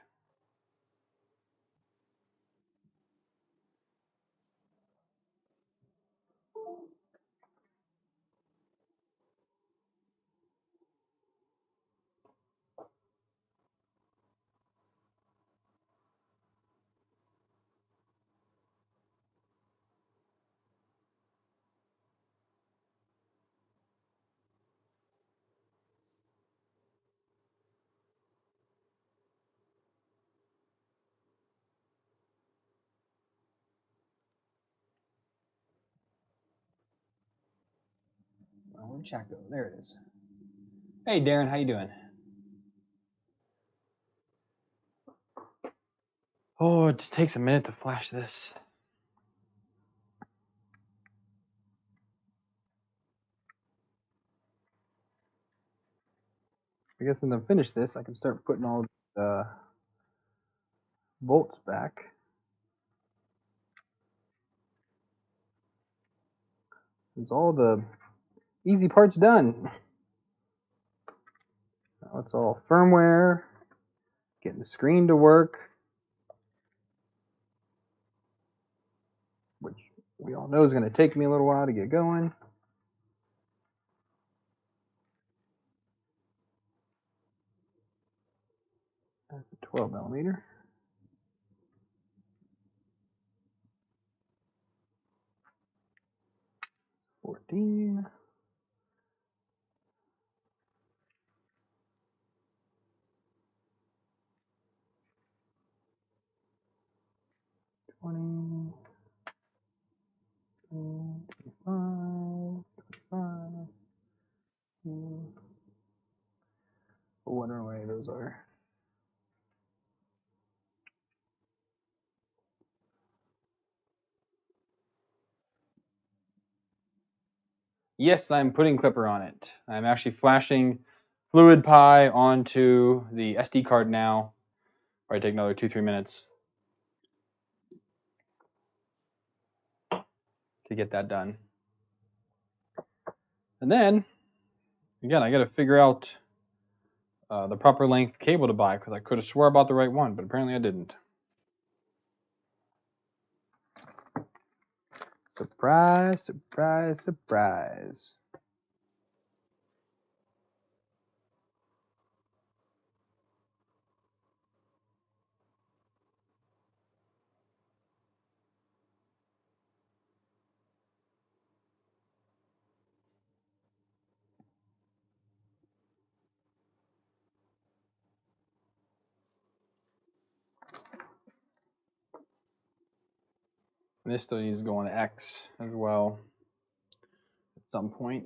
Where'd chat go? There it is. Hey Darren, how you doing? Oh, it just takes a minute to flash this. I guess when I'm finished this, I can start putting all the bolts back. It's all the easy parts done. Now it's all firmware, getting the screen to work, which we all know is going to take me a little while to get going. That's a 12 millimeter. 14. 20. 25. 25. Whatever way those are. Yes, I'm putting Klipper on it. I'm actually flashing Fluid Pi onto the SD card now. Probably take another 2-3 minutes to get that done. And then, again, I got to figure out the proper length cable to buy because I could have swore about the right one, but apparently I didn't. Surprise, surprise, surprise. And this still needs to go on X as well. some point.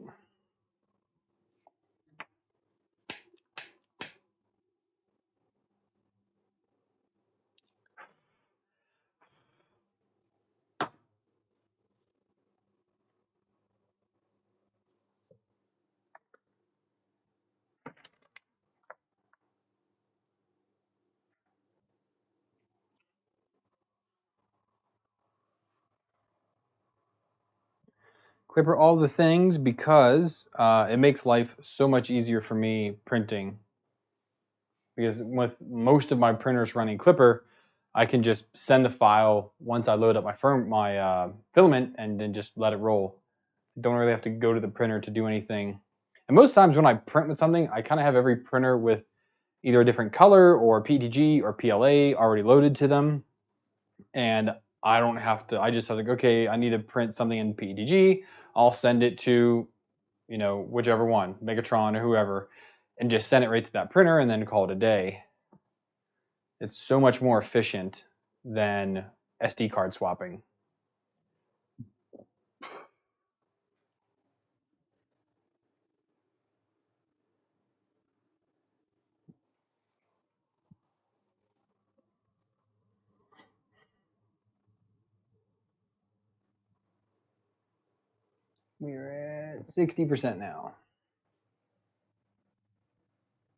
Klipper all the things because it makes life so much easier for me printing. Because with most of my printers running Klipper, I can just send the file once I load up my filament and then just let it roll. Don't really have to go to the printer to do anything. And most times when I print with something, I kind of have every printer with either a different color or PETG or PLA already loaded to them. And I don't have to, I just have to go, okay, I need to print something in PETG. I'll send it to, whichever one, Megatron or whoever, and just send it right to that printer and then call it a day. It's so much more efficient than SD card swapping. We're at 60% now.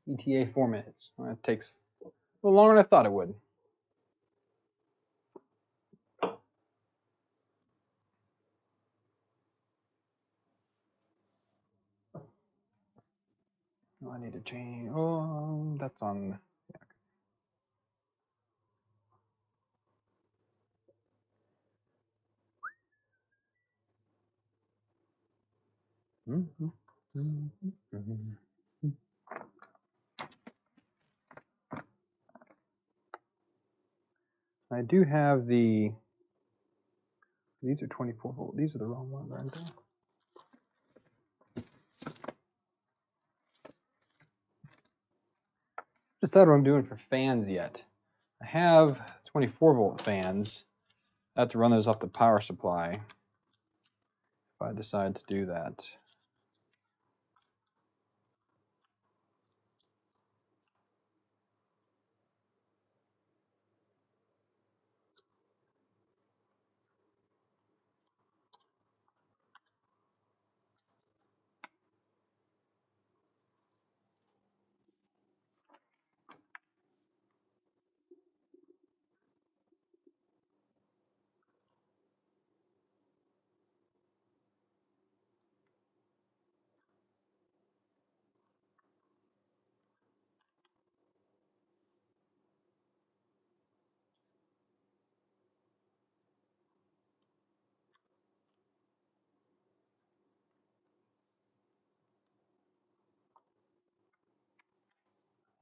ETA 4 minutes. Well, it takes a little longer than I thought it would. Oh, I need to change. Oh, that's on. I do have the. These are 24 volt. These are the wrong ones, aren't they? Decided what I'm doing for fans yet. I have 24 volt fans. I have to run those off the power supply if I decide to do that.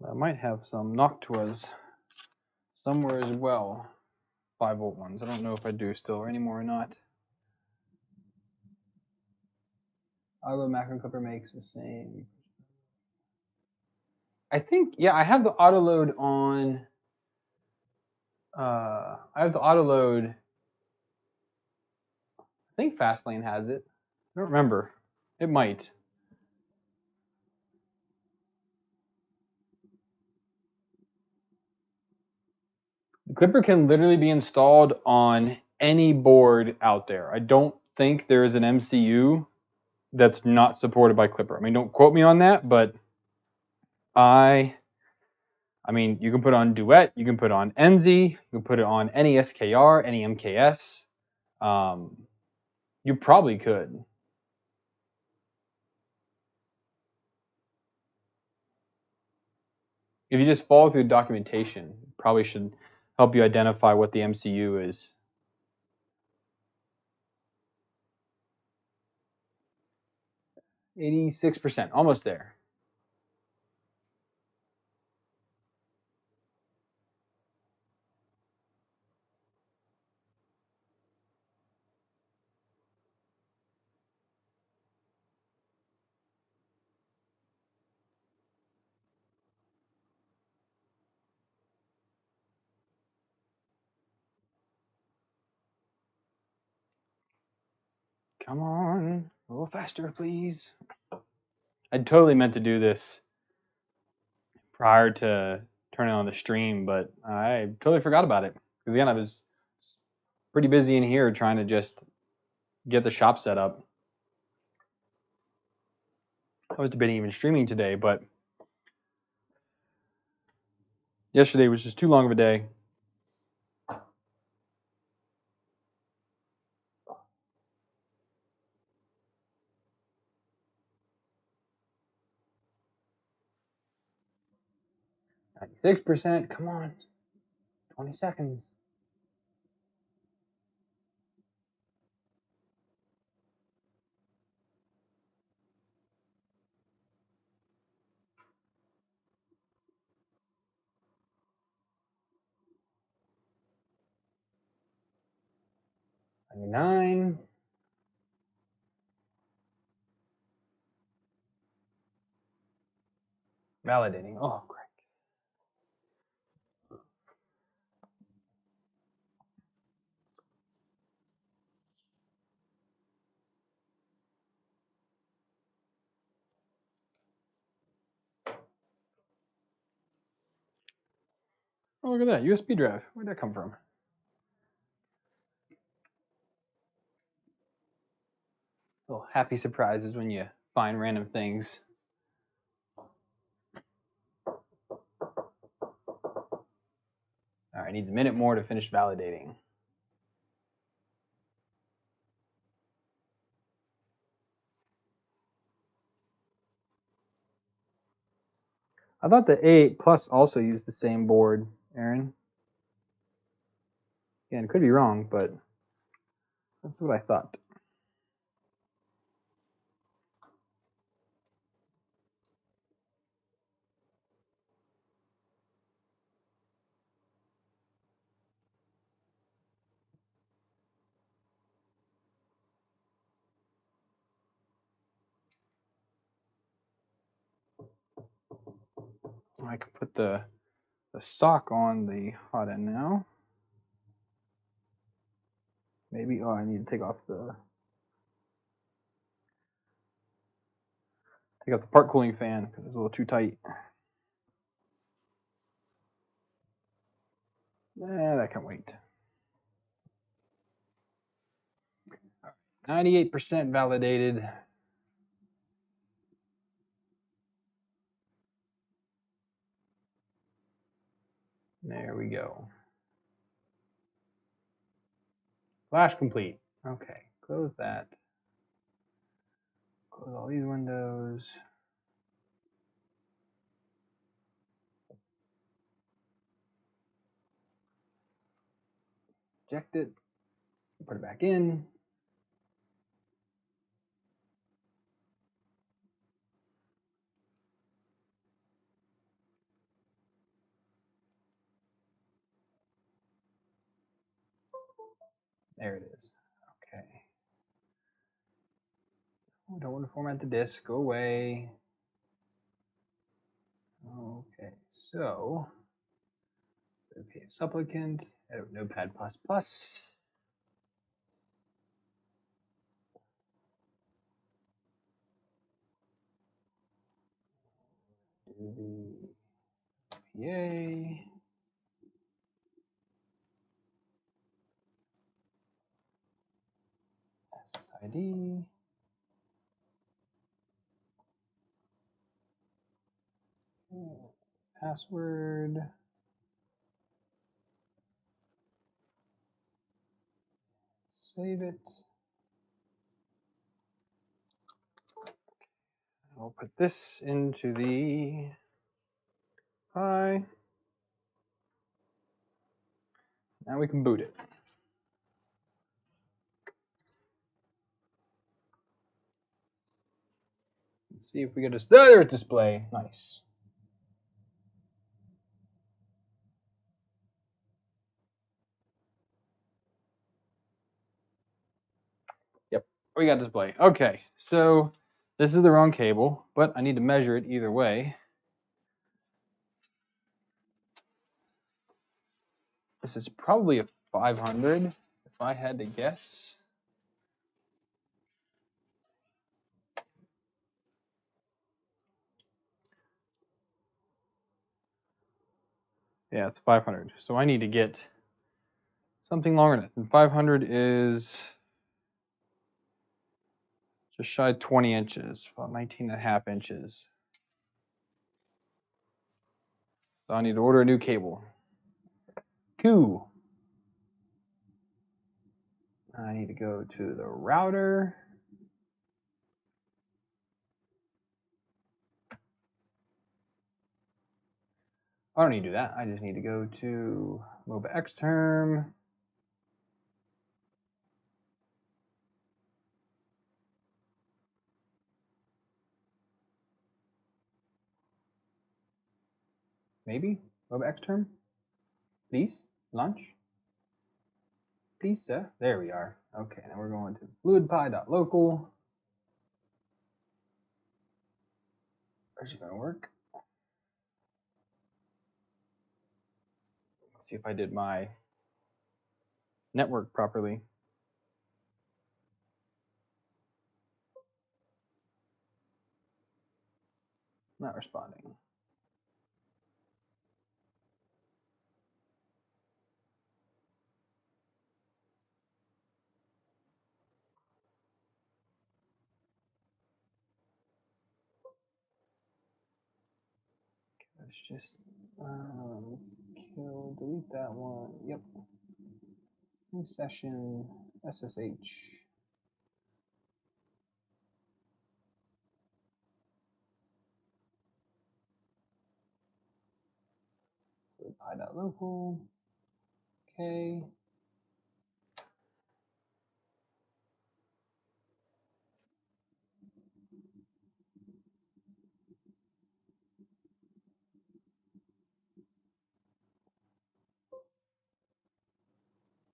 I might have some Noctuas somewhere as well. 5 volt ones. I don't know if I do still anymore or not. Auto macro clipper makes the same. I think, yeah, I have the auto load on. I have the auto load. I think Fastlane has it. I don't remember. It might. The Klipper can literally be installed on any board out there. I don't think there is an MCU that's not supported by Klipper. I mean, don't quote me on that, but I mean, you can put it on Duet, you can put it on NZ, you can put it on any SKR, any MKS. You probably could. If you just follow through documentation, probably should help you identify what the MCU is. 86%, almost there. Come on, a little faster, please. I totally meant to do this prior to turning on the stream, but I totally forgot about it. Because again, I was pretty busy in here trying to just get the shop set up. I was debating even streaming today, but yesterday was just too long of a day. %, come on. 20 seconds. $99. Validating. Oh, great. Oh, look at that. USB drive. Where'd that come from? Little happy surprises when you find random things. All right, needs a minute more to finish validating. I thought the A8 Plus also used the same board, Aaron. Again, could be wrong, but that's what I thought. I can put the sock on the hot end now. Maybe, oh, I need to take off the part cooling fan because it's a little too tight. That can wait. 98% validated. There we go. Flash complete. Okay, close that. Close all these windows. Eject it. Put it back in. There it is. Okay. Oh, don't want to format the disk. Go away. Okay, so okay, supplicant, edit Notepad++. Do the PA. SSID. Password. Save it. I'll put this into the Pi. Now we can boot it. Let's see if we get a there's display. Nice. Yep, we got display. Okay, so this is the wrong cable, but I need to measure it either way. This is probably a 500, if I had to guess. Yeah, it's 500. So I need to get something longer than that. And 500 is just shy of 20 inches, about 19.5 inches. So I need to order a new cable. Cool. I need to go to the router. I don't need to do that. I just need to go to MOBA Xterm. Maybe MOBA Xterm. Please launch. Please, sir. There we are. Okay, now we're going to fluidpi.local. Is it going to work? Let's see if I did my network properly. Not responding. Let's just delete that one. Yep. New session, SSH. Pi.local. Okay.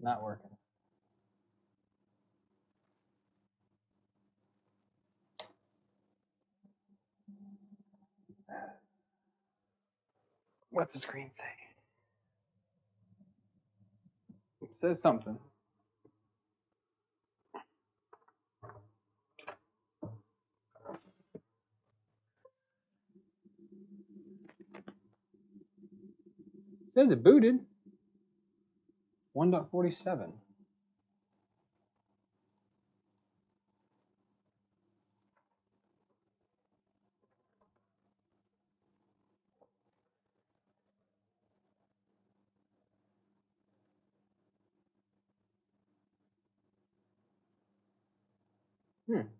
Not working. What's the screen say? It says something. It says it booted. 1.47.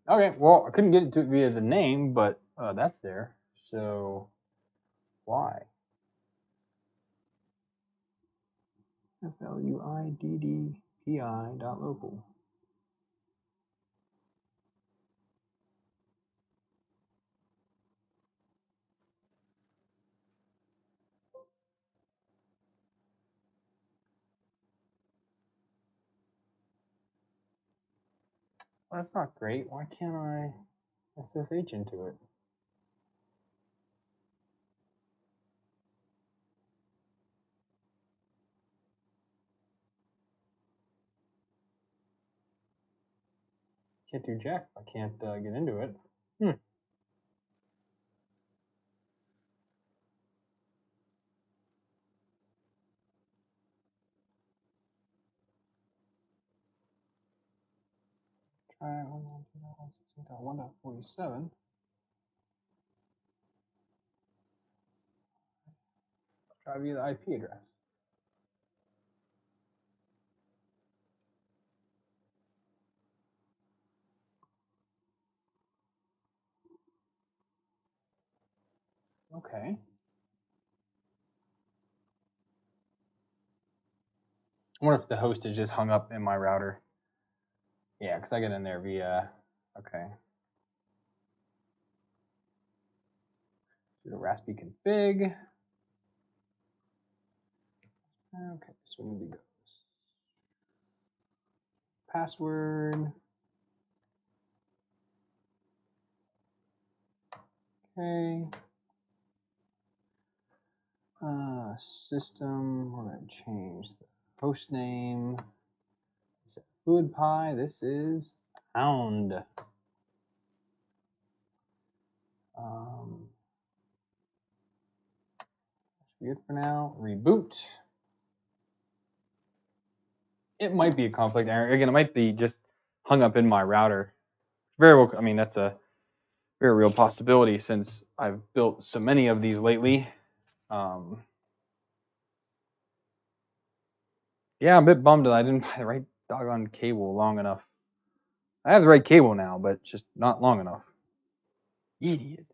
Okay, well, I couldn't get it to it via the name, but that's there. So why? fluidpi.local. Well, that's not great. Why can't I SSH into it? Can't do jack. I can't get into it. Try 1.47. Try via the IP address. Okay. I wonder if the host is just hung up in my router. Yeah, because I get in there via. Okay. Do the Raspi config. Okay, so we need to go. Password. Okay. System. We're going to change the host name. FluidPi. This is Hound. good for now. Reboot. It might be a conflict error. Again, it might be just hung up in my router. Very well, I mean, that's a very real possibility since I've built so many of these lately. Yeah, I'm a bit bummed that I didn't buy the right doggone cable long enough. I have the right cable now, but it's just not long enough. Idiot.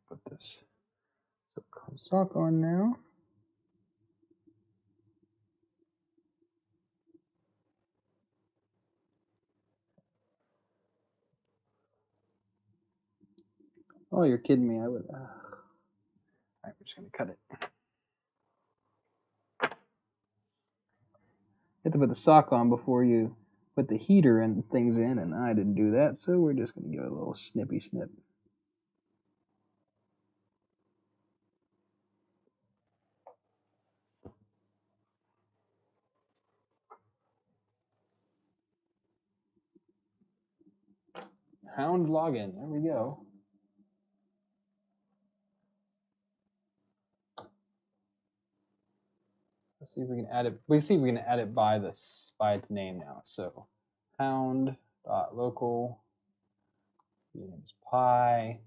Put this sock on now. Oh, you're kidding me. I would. All right, we're just going to cut it. You have to put the sock on before you put the heater and things in, and I didn't do that, so we're just going to give it a little snippy snip. Hound login. There we go. Let's see if we can add it. We see if we can add it by its name now. So hound.local. Name is pi.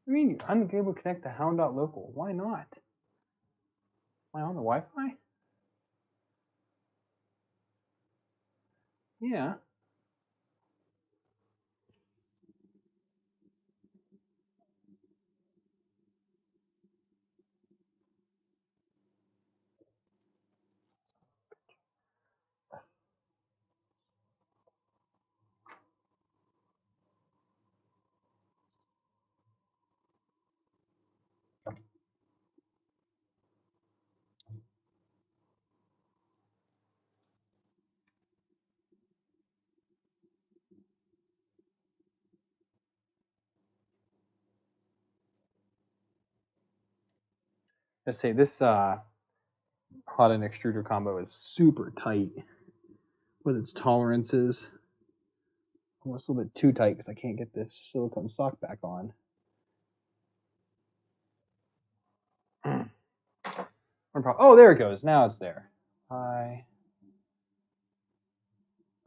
I mean, I'm able to connect to hound.local. Why not? Am I on the Wi-Fi? Yeah. Let's say this hot and extruder combo is super tight with its tolerances. Almost a little bit too tight because I can't get this silicone sock back on. Oh, there it goes. Now it's there. Hi.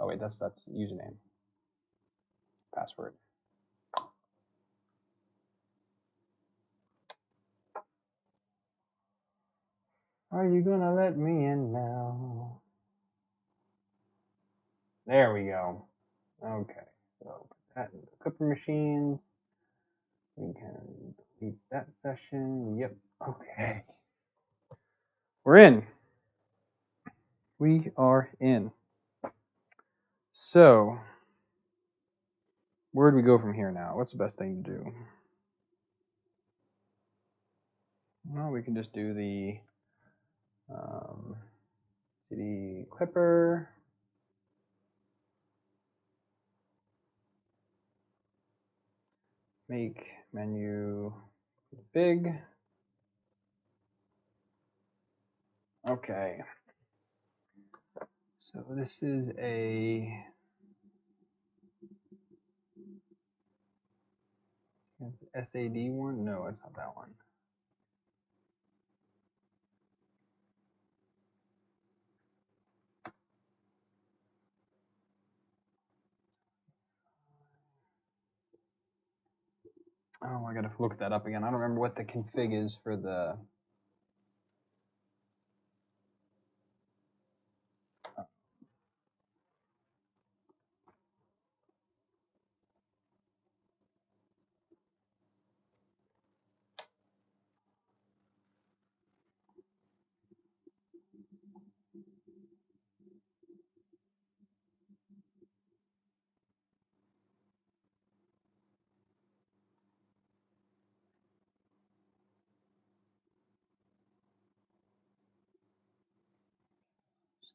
Oh wait, that's username, password. Are you gonna let me in now? There we go. Okay, so put that in the Klipper machine. We can delete that session. Yep. Okay. We're in. We are in. So, where do we go from here now? What's the best thing to do? Well, we can just do the Klipper. Make menu big. Okay. So this is a SAD one? No, it's not that one. Oh, I gotta look that up again. I don't remember what the config is for the.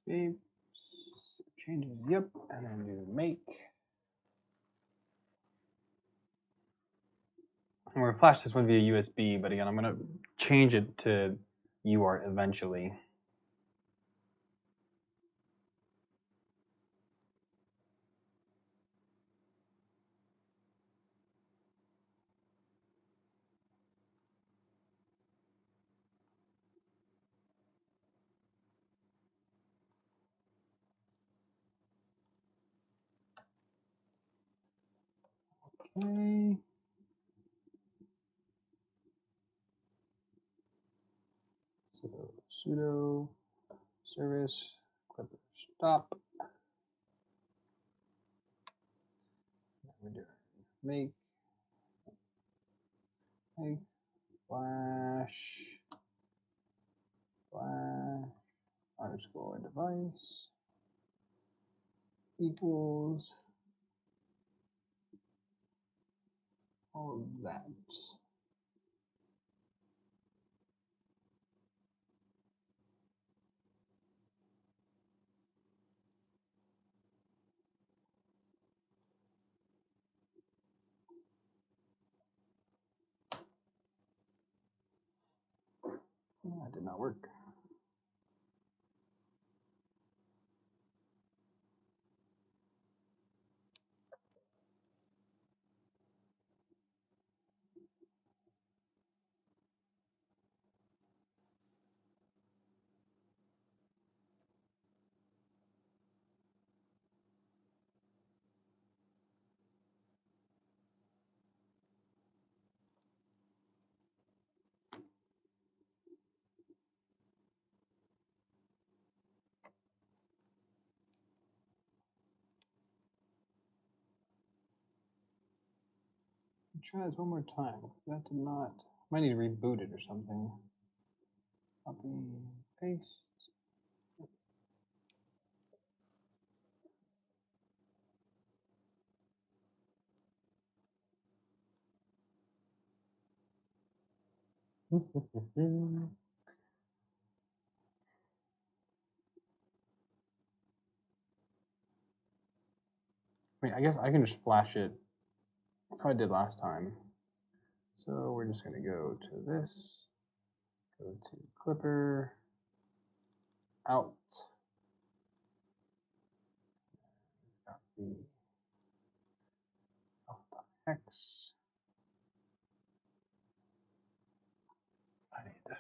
Escape. Changes. Yep. And then do make. I'm going to flash this one via USB, but again, I'm going to change it to UART eventually. Okay. So sudo service Klipper stop. We do make flash underscore device equals all of that. That did not work. Try this one more time. That did not. Might need to reboot it or something. Copy, paste. I mean, I guess I can just flash it. That's how I did last time. So we're just going to go to this, go to Klipper, out, copy hex. I need to.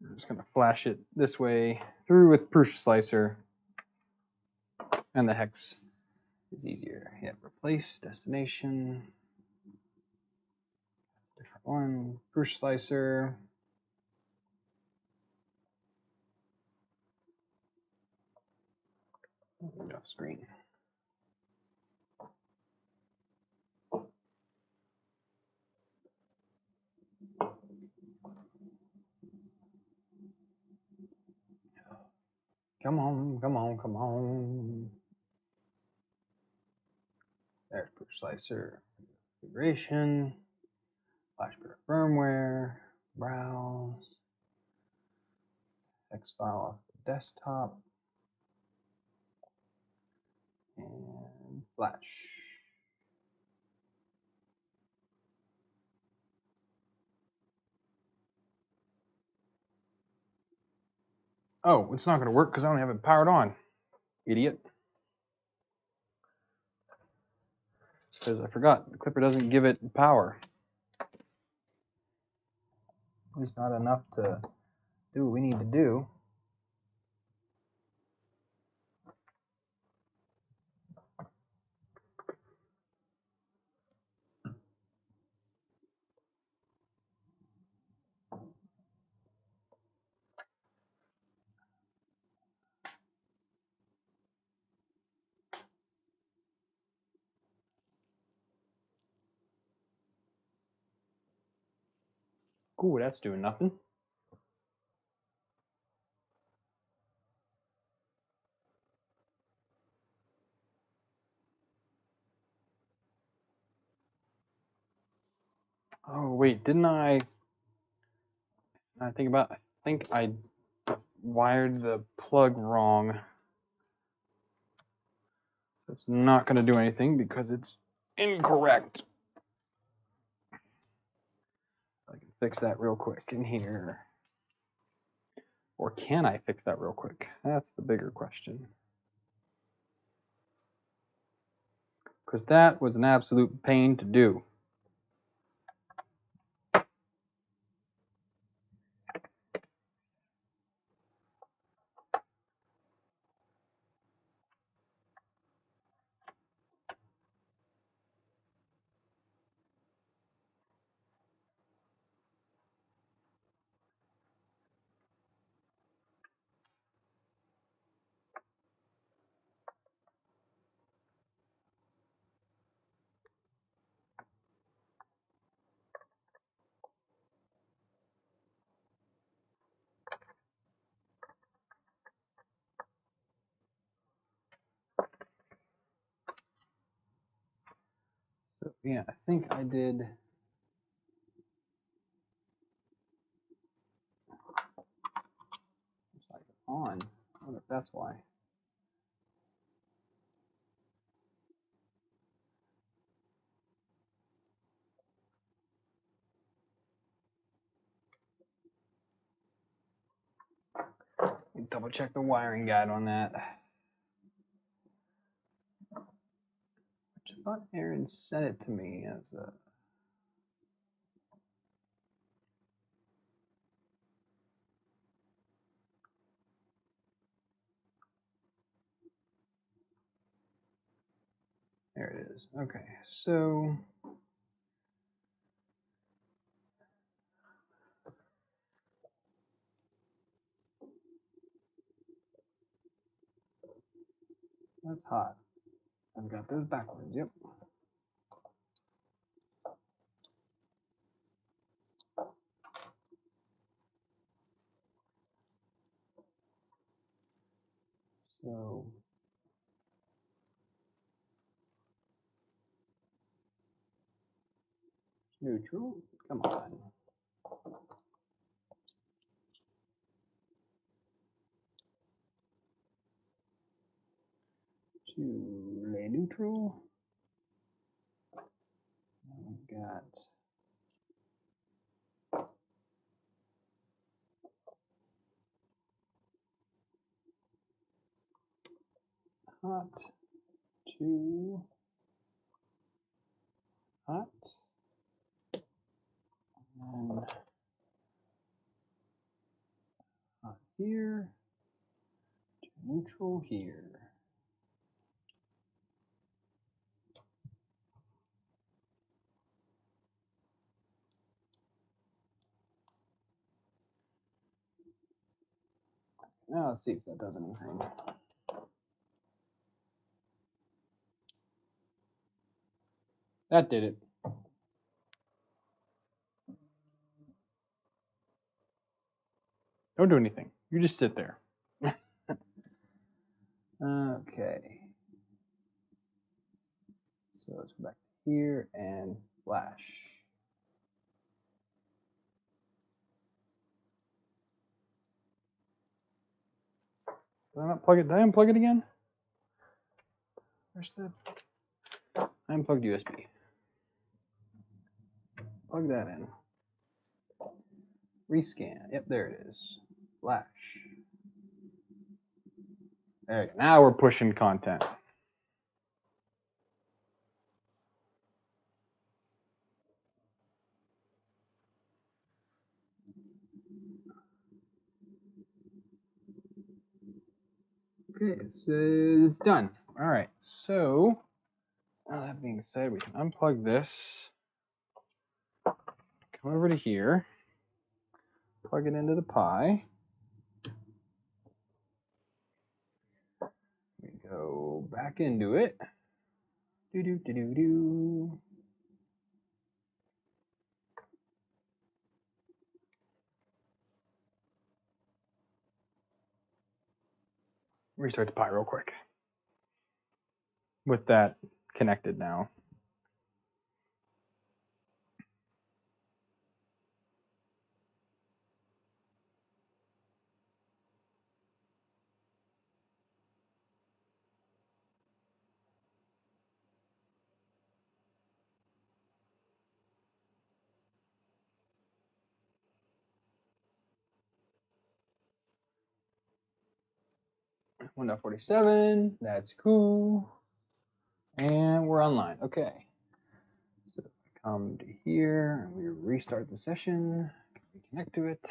I'm just going to flash it this way through with Prusa Slicer, and the hex is easier. Yeah, replace destination. Different one. Prusa Slicer. Off screen. Come on, come on, come on. There's Prusa Slicer. Configuration. Flashbearer firmware. Browse. Hex file off the desktop. And flash. Oh, it's not going to work because I don't have it powered on. Idiot. Because I forgot, the Klipper doesn't give it power. At least not enough to do what we need to do. Cool, that's doing nothing. Oh wait, didn't I think about? I think I wired the plug wrong. It's not going to do anything because it's incorrect. I can fix that real quick in here. Or can I fix that real quick? That's the bigger question. Because that was an absolute pain to do. So yeah, I think I did. It's like on. I wonder if that's why. Double check the wiring guide on that. I thought Aaron sent it to me as a. There it is. Okay, so that's hot. I've got those backwards. Yep. So neutral. Come on. To lay neutral. We've got hot to hot and hot here to neutral here. Now let's see if that does anything. That did it. Don't do anything. You just sit there. Okay. So let's go back here and flash. Did I not plug it? Did I unplug it again? Where's the? I unplugged USB. Plug that in. Rescan. Yep, there it is. Flash. There you go. Now we're pushing content. Okay, so it's done. All right, so that being said, we can unplug this, come over to here, plug it into the Pi. We go back into it. Do do do do do. Restart the Pi real quick. With that connected now. 1.47. That's cool. And we're online. Okay. So come to here and we restart the session. Connect to it.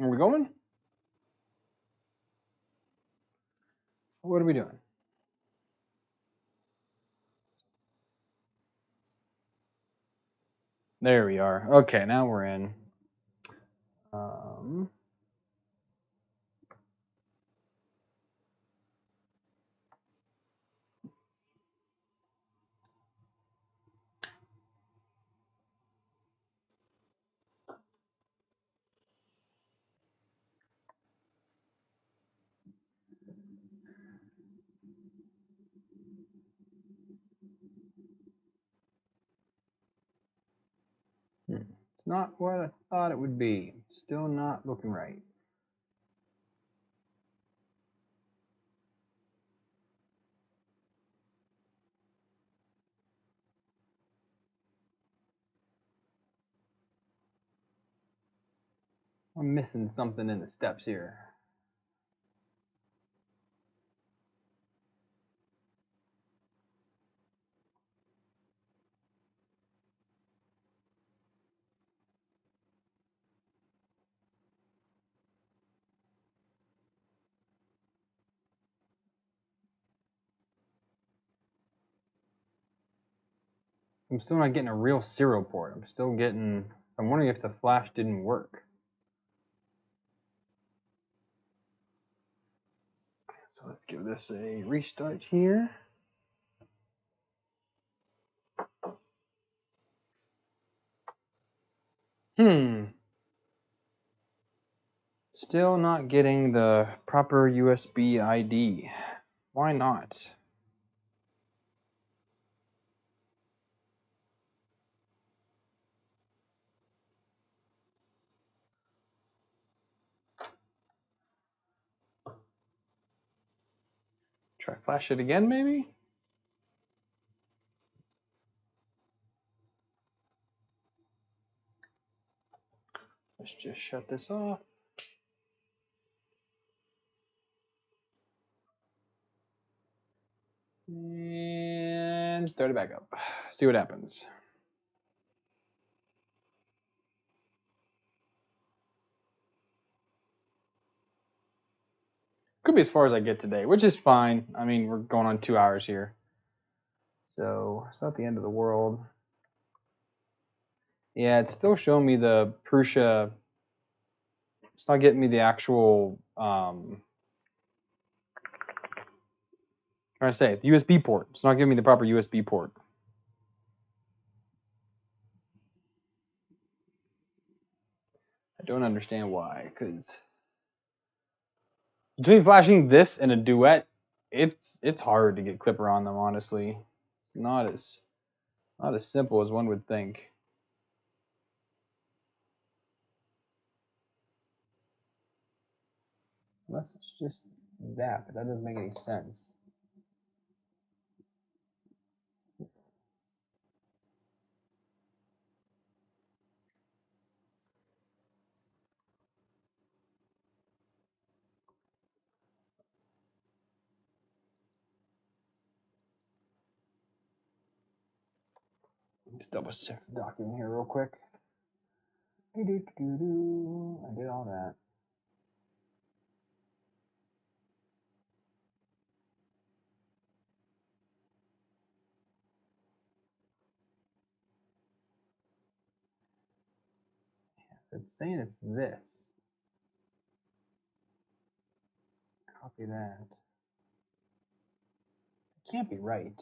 Are we going? What are we doing? There we are. Okay, now we're in. It's not what I thought it would be. Still not looking right. I'm missing something in the steps here. I'm still not getting a real serial port. I'm wondering if the flash didn't work. So let's give this a restart here. Still not getting the proper USB ID. Why not? Try flash it again, maybe? Let's just shut this off. And start it back up. See what happens. Could be as far as I get today, which is fine. I mean, we're going on 2 hours here. So it's not the end of the world. Yeah, it's still showing me the Prusa. It's not getting me the actual, trying to say, the USB port. It's not giving me the proper USB port. I don't understand why, because between flashing this and a duet, it's hard to get Klipper on them, honestly. Not as simple as one would think. Unless it's just that, but that doesn't make any sense. Let's double check the document here real quick. I did all that. It's saying it's this. Copy that. It can't be right.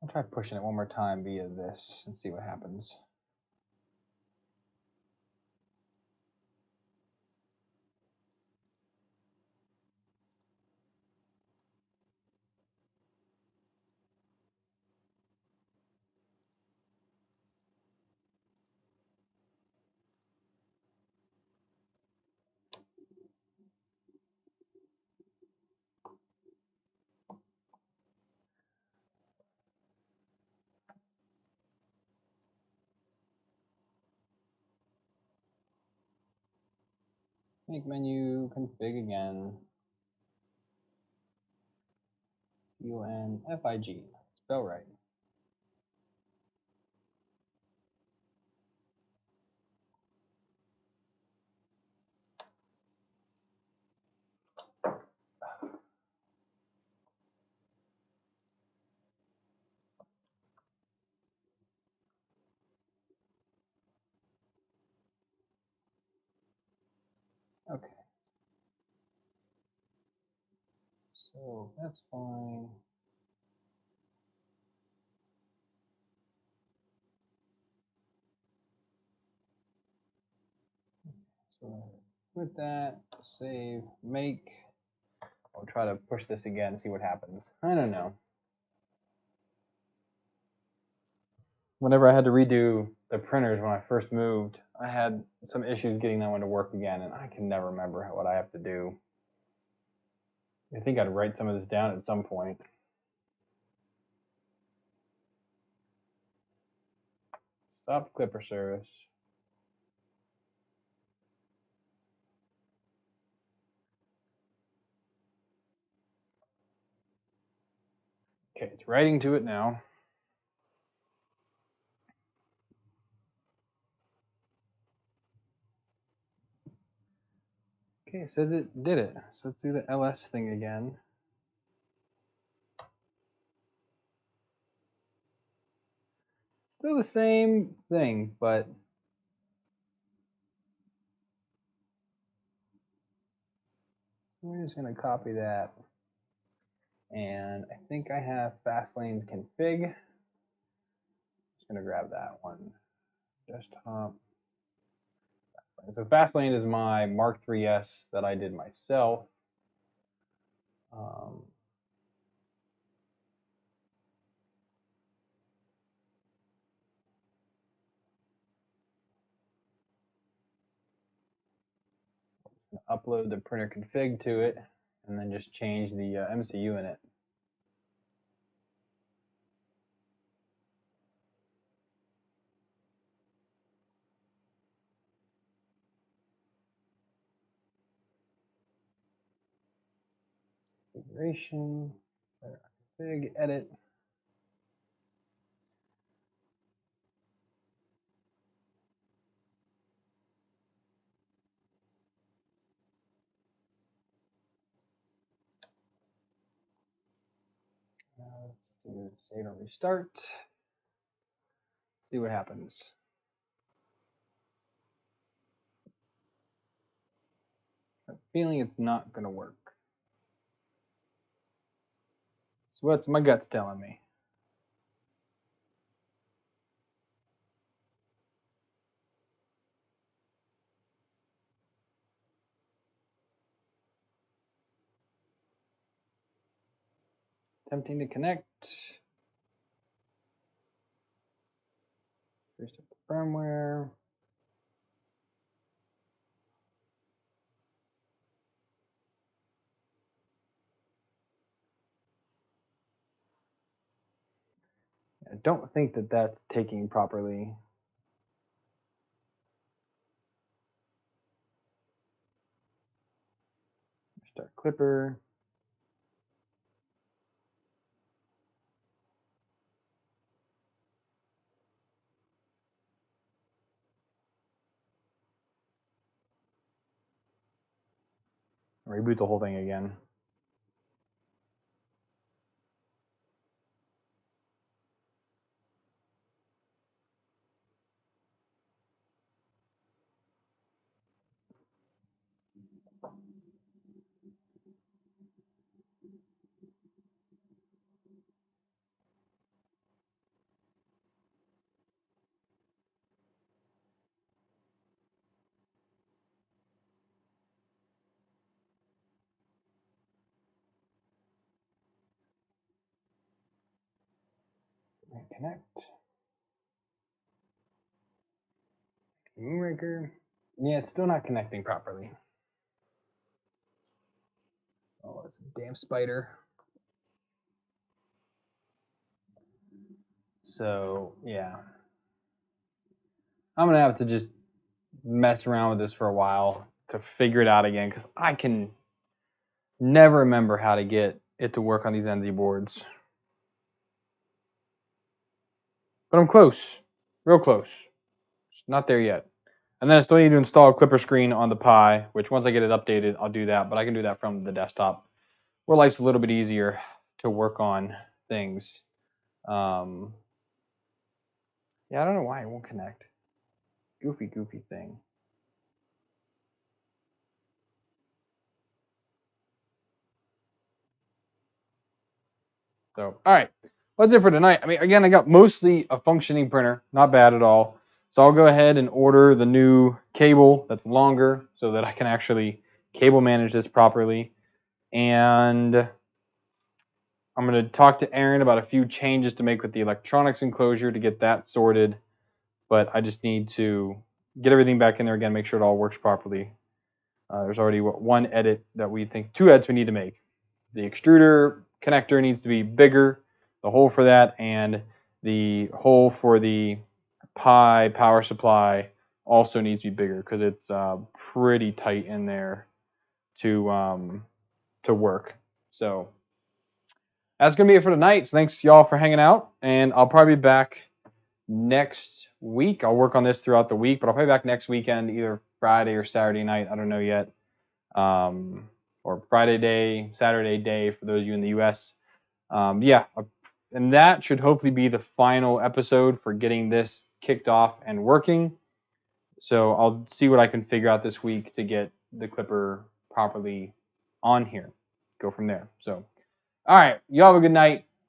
I'll try pushing it one more time via this and see what happens. Make menu, config again. UNFIG. Spell right. Okay. So that's fine. So with that, save, make. I'll try to push this again, see what happens. I don't know. Whenever I had to redo the printers when I first moved, I had some issues getting that one to work again, and I can never remember what I have to do. I think I'd write some of this down at some point. Stop Klipper service. Okay, it's writing to it now. Okay, it says it did it. So let's do the ls thing again. Still the same thing, but we're just gonna copy that. And I think I have Fastlane's config. Just gonna grab that one. Desktop. Fastlane. So Fastlane is my Mark 3S that I did myself. Upload the printer config to it, and then just change the MCU in it. Configuration, config, edit. Let's do save and restart. See what happens. I'm feeling it's not going to work. So what's my gut's telling me? Attempting to connect. Restart the firmware. I don't think that that's taking properly. Start Klipper. Reboot the whole thing again. Connect. Moonraker. Yeah, it's still not connecting properly. Oh, it's a damn spider. So, yeah. I'm going to have to just mess around with this for a while to figure it out again, because I can never remember how to get it to work on these NZ boards. But I'm close. Real close. Just not there yet. And then I still need to install a Klipper screen on the Pi, which once I get it updated, I'll do that. But I can do that from the desktop, where life's a little bit easier to work on things. Yeah, I don't know why it won't connect. Goofy thing. So, all right. That's it for tonight. I mean, again, I got mostly a functioning printer. Not bad at all. So I'll go ahead and order the new cable that's longer so that I can actually cable manage this properly. And I'm going to talk to Aaron about a few changes to make with the electronics enclosure to get that sorted. But I just need to get everything back in there again, make sure it all works properly. There's already one edit that we think, two edits we need to make. The extruder connector needs to be bigger, the hole for that, and the hole for the Pi power supply also needs to be bigger because it's pretty tight in there to work. So that's gonna be it for tonight. So thanks y'all for hanging out, and I'll probably be back next week. I'll work on this throughout the week, but I'll probably be back next weekend, either Friday or Saturday night. I don't know yet. Or Friday day, Saturday day for those of you in the US. Yeah, and that should hopefully be the final episode for getting this kicked off and working. So I'll see what I can figure out this week to get the Klipper properly on here. Go from there. So, all right, y'all have a good night.